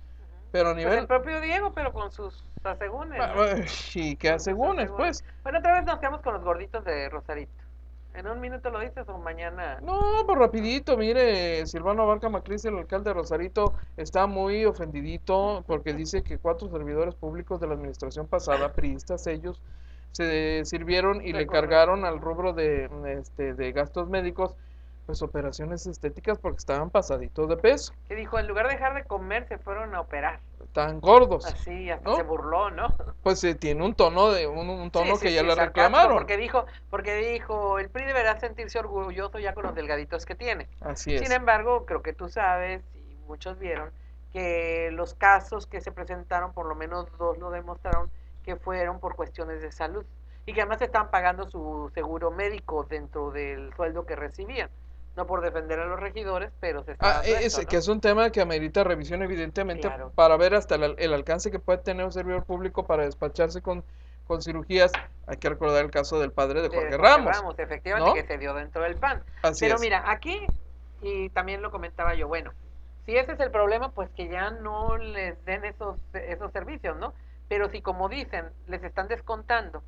Speaker 2: Pero a
Speaker 1: Pues el
Speaker 2: nivel...
Speaker 1: propio Diego, pero con sus asegúnes, ¿no?
Speaker 2: ¿Y qué
Speaker 1: Con sus
Speaker 2: asegúnes,
Speaker 1: asegúnes.
Speaker 2: pues?
Speaker 1: Bueno, otra vez nos quedamos con los gorditos de Rosarito. ¿En un minuto lo dices o mañana?
Speaker 2: No, pues rapidito, mire, Silvano Abarca Macris, el alcalde de Rosarito, está muy ofendidito porque dice que 4 servidores públicos de la administración pasada, priistas, ellos se sirvieron y
Speaker 1: De
Speaker 2: le cargaron al rubro de gastos médicos, pues operaciones estéticas porque estaban pasaditos de peso,
Speaker 1: Que dijo, en lugar de dejar de comer, se fueron a operar.
Speaker 2: tan gordos,
Speaker 1: Así, hasta se
Speaker 2: ¿no?
Speaker 1: burló, ¿no?
Speaker 2: Pues tiene un tono un
Speaker 1: Sí,
Speaker 2: tono
Speaker 1: sí,
Speaker 2: que ya
Speaker 1: sí,
Speaker 2: le
Speaker 1: sarcástico,
Speaker 2: reclamaron.
Speaker 1: porque dijo, el PRI deberá sentirse orgulloso ya con los delgaditos que tiene.
Speaker 2: Así
Speaker 1: Sin
Speaker 2: es.
Speaker 1: embargo, creo que tú sabes, y muchos vieron, que los casos que se presentaron, por lo menos 2 lo demostraron, que fueron por cuestiones de salud. Y que además estaban pagando su seguro médico dentro del sueldo que recibían. No por defender a los regidores, pero se está dando esto,
Speaker 2: Que
Speaker 1: ¿no?
Speaker 2: es un tema que amerita revisión evidentemente
Speaker 1: Claro.
Speaker 2: para ver hasta el alcance que puede tener un servidor público para despacharse con cirugías. Hay que recordar el caso del padre de
Speaker 1: De
Speaker 2: Jorge
Speaker 1: Jorge
Speaker 2: Ramos,
Speaker 1: Ramos, efectivamente,
Speaker 2: ¿no?
Speaker 1: que se dio dentro del PAN.
Speaker 2: Así
Speaker 1: Pero
Speaker 2: es.
Speaker 1: mira, aquí, y también lo comentaba yo, bueno, si ese es el problema, pues que ya no les den esos servicios, ¿no? Pero si como dicen, les están descontando,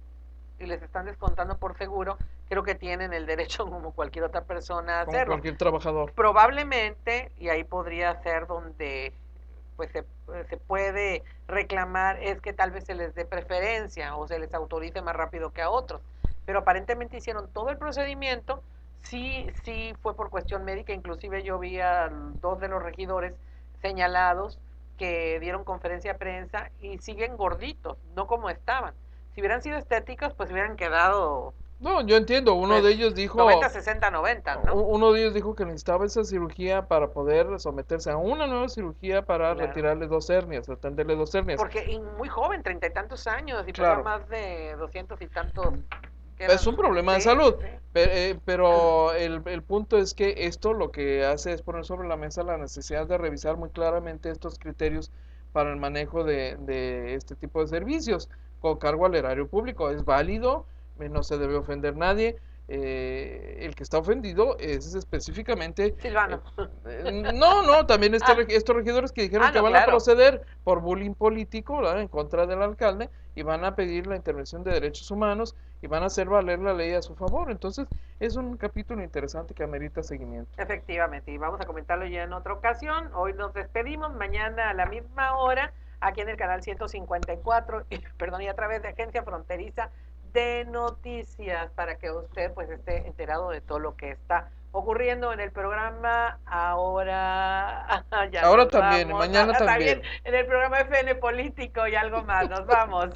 Speaker 1: y les están descontando por seguro, creo que tienen el derecho como cualquier otra persona a
Speaker 2: Como
Speaker 1: hacerlo.
Speaker 2: cualquier trabajador.
Speaker 1: Probablemente, y ahí podría ser donde pues se puede reclamar, es que tal vez se les dé preferencia o se les autorice más rápido que a otros. Pero aparentemente hicieron todo el procedimiento, sí fue por cuestión médica, inclusive yo vi a 2 de los regidores señalados que dieron conferencia de prensa y siguen gorditos, no como estaban. Si hubieran sido estéticos, pues hubieran quedado
Speaker 2: No, yo entiendo,
Speaker 1: pues 90, 60, 90, ¿no?
Speaker 2: uno de ellos dijo que necesitaba esa cirugía para poder someterse a una nueva cirugía para
Speaker 1: Claro.
Speaker 2: retirarle 2 hernias, atenderle 2 hernias.
Speaker 1: Porque muy joven, 30 y tantos años, y
Speaker 2: Claro.
Speaker 1: pesaba más de 200 y tantos.
Speaker 2: Es un problema de
Speaker 1: sí,
Speaker 2: salud,
Speaker 1: sí.
Speaker 2: pero el punto es que esto lo que hace es poner sobre la mesa la necesidad de revisar muy claramente estos criterios para el manejo de este tipo de servicios con cargo al erario público. Es válido, no se debe ofender nadie. El que está ofendido es específicamente
Speaker 1: Silvano.
Speaker 2: no, también estos regidores que dijeron que
Speaker 1: no,
Speaker 2: van
Speaker 1: claro.
Speaker 2: a proceder por bullying político, ¿verdad?, en contra del alcalde, y van a pedir la intervención de derechos humanos y van a hacer valer la ley a su favor. Entonces es un capítulo interesante que amerita seguimiento.
Speaker 1: Efectivamente, y vamos a comentarlo ya en otra ocasión. Hoy nos despedimos, mañana a la misma hora, aquí en el canal 154, perdón, y a través de Agencia Fronteriza de Noticias, para que usted pues esté enterado de todo lo que está ocurriendo en el programa ahora. Ya
Speaker 2: Ahora
Speaker 1: nos
Speaker 2: también,
Speaker 1: vamos.
Speaker 2: mañana también.
Speaker 1: En el programa FN Político y algo más. Nos vamos.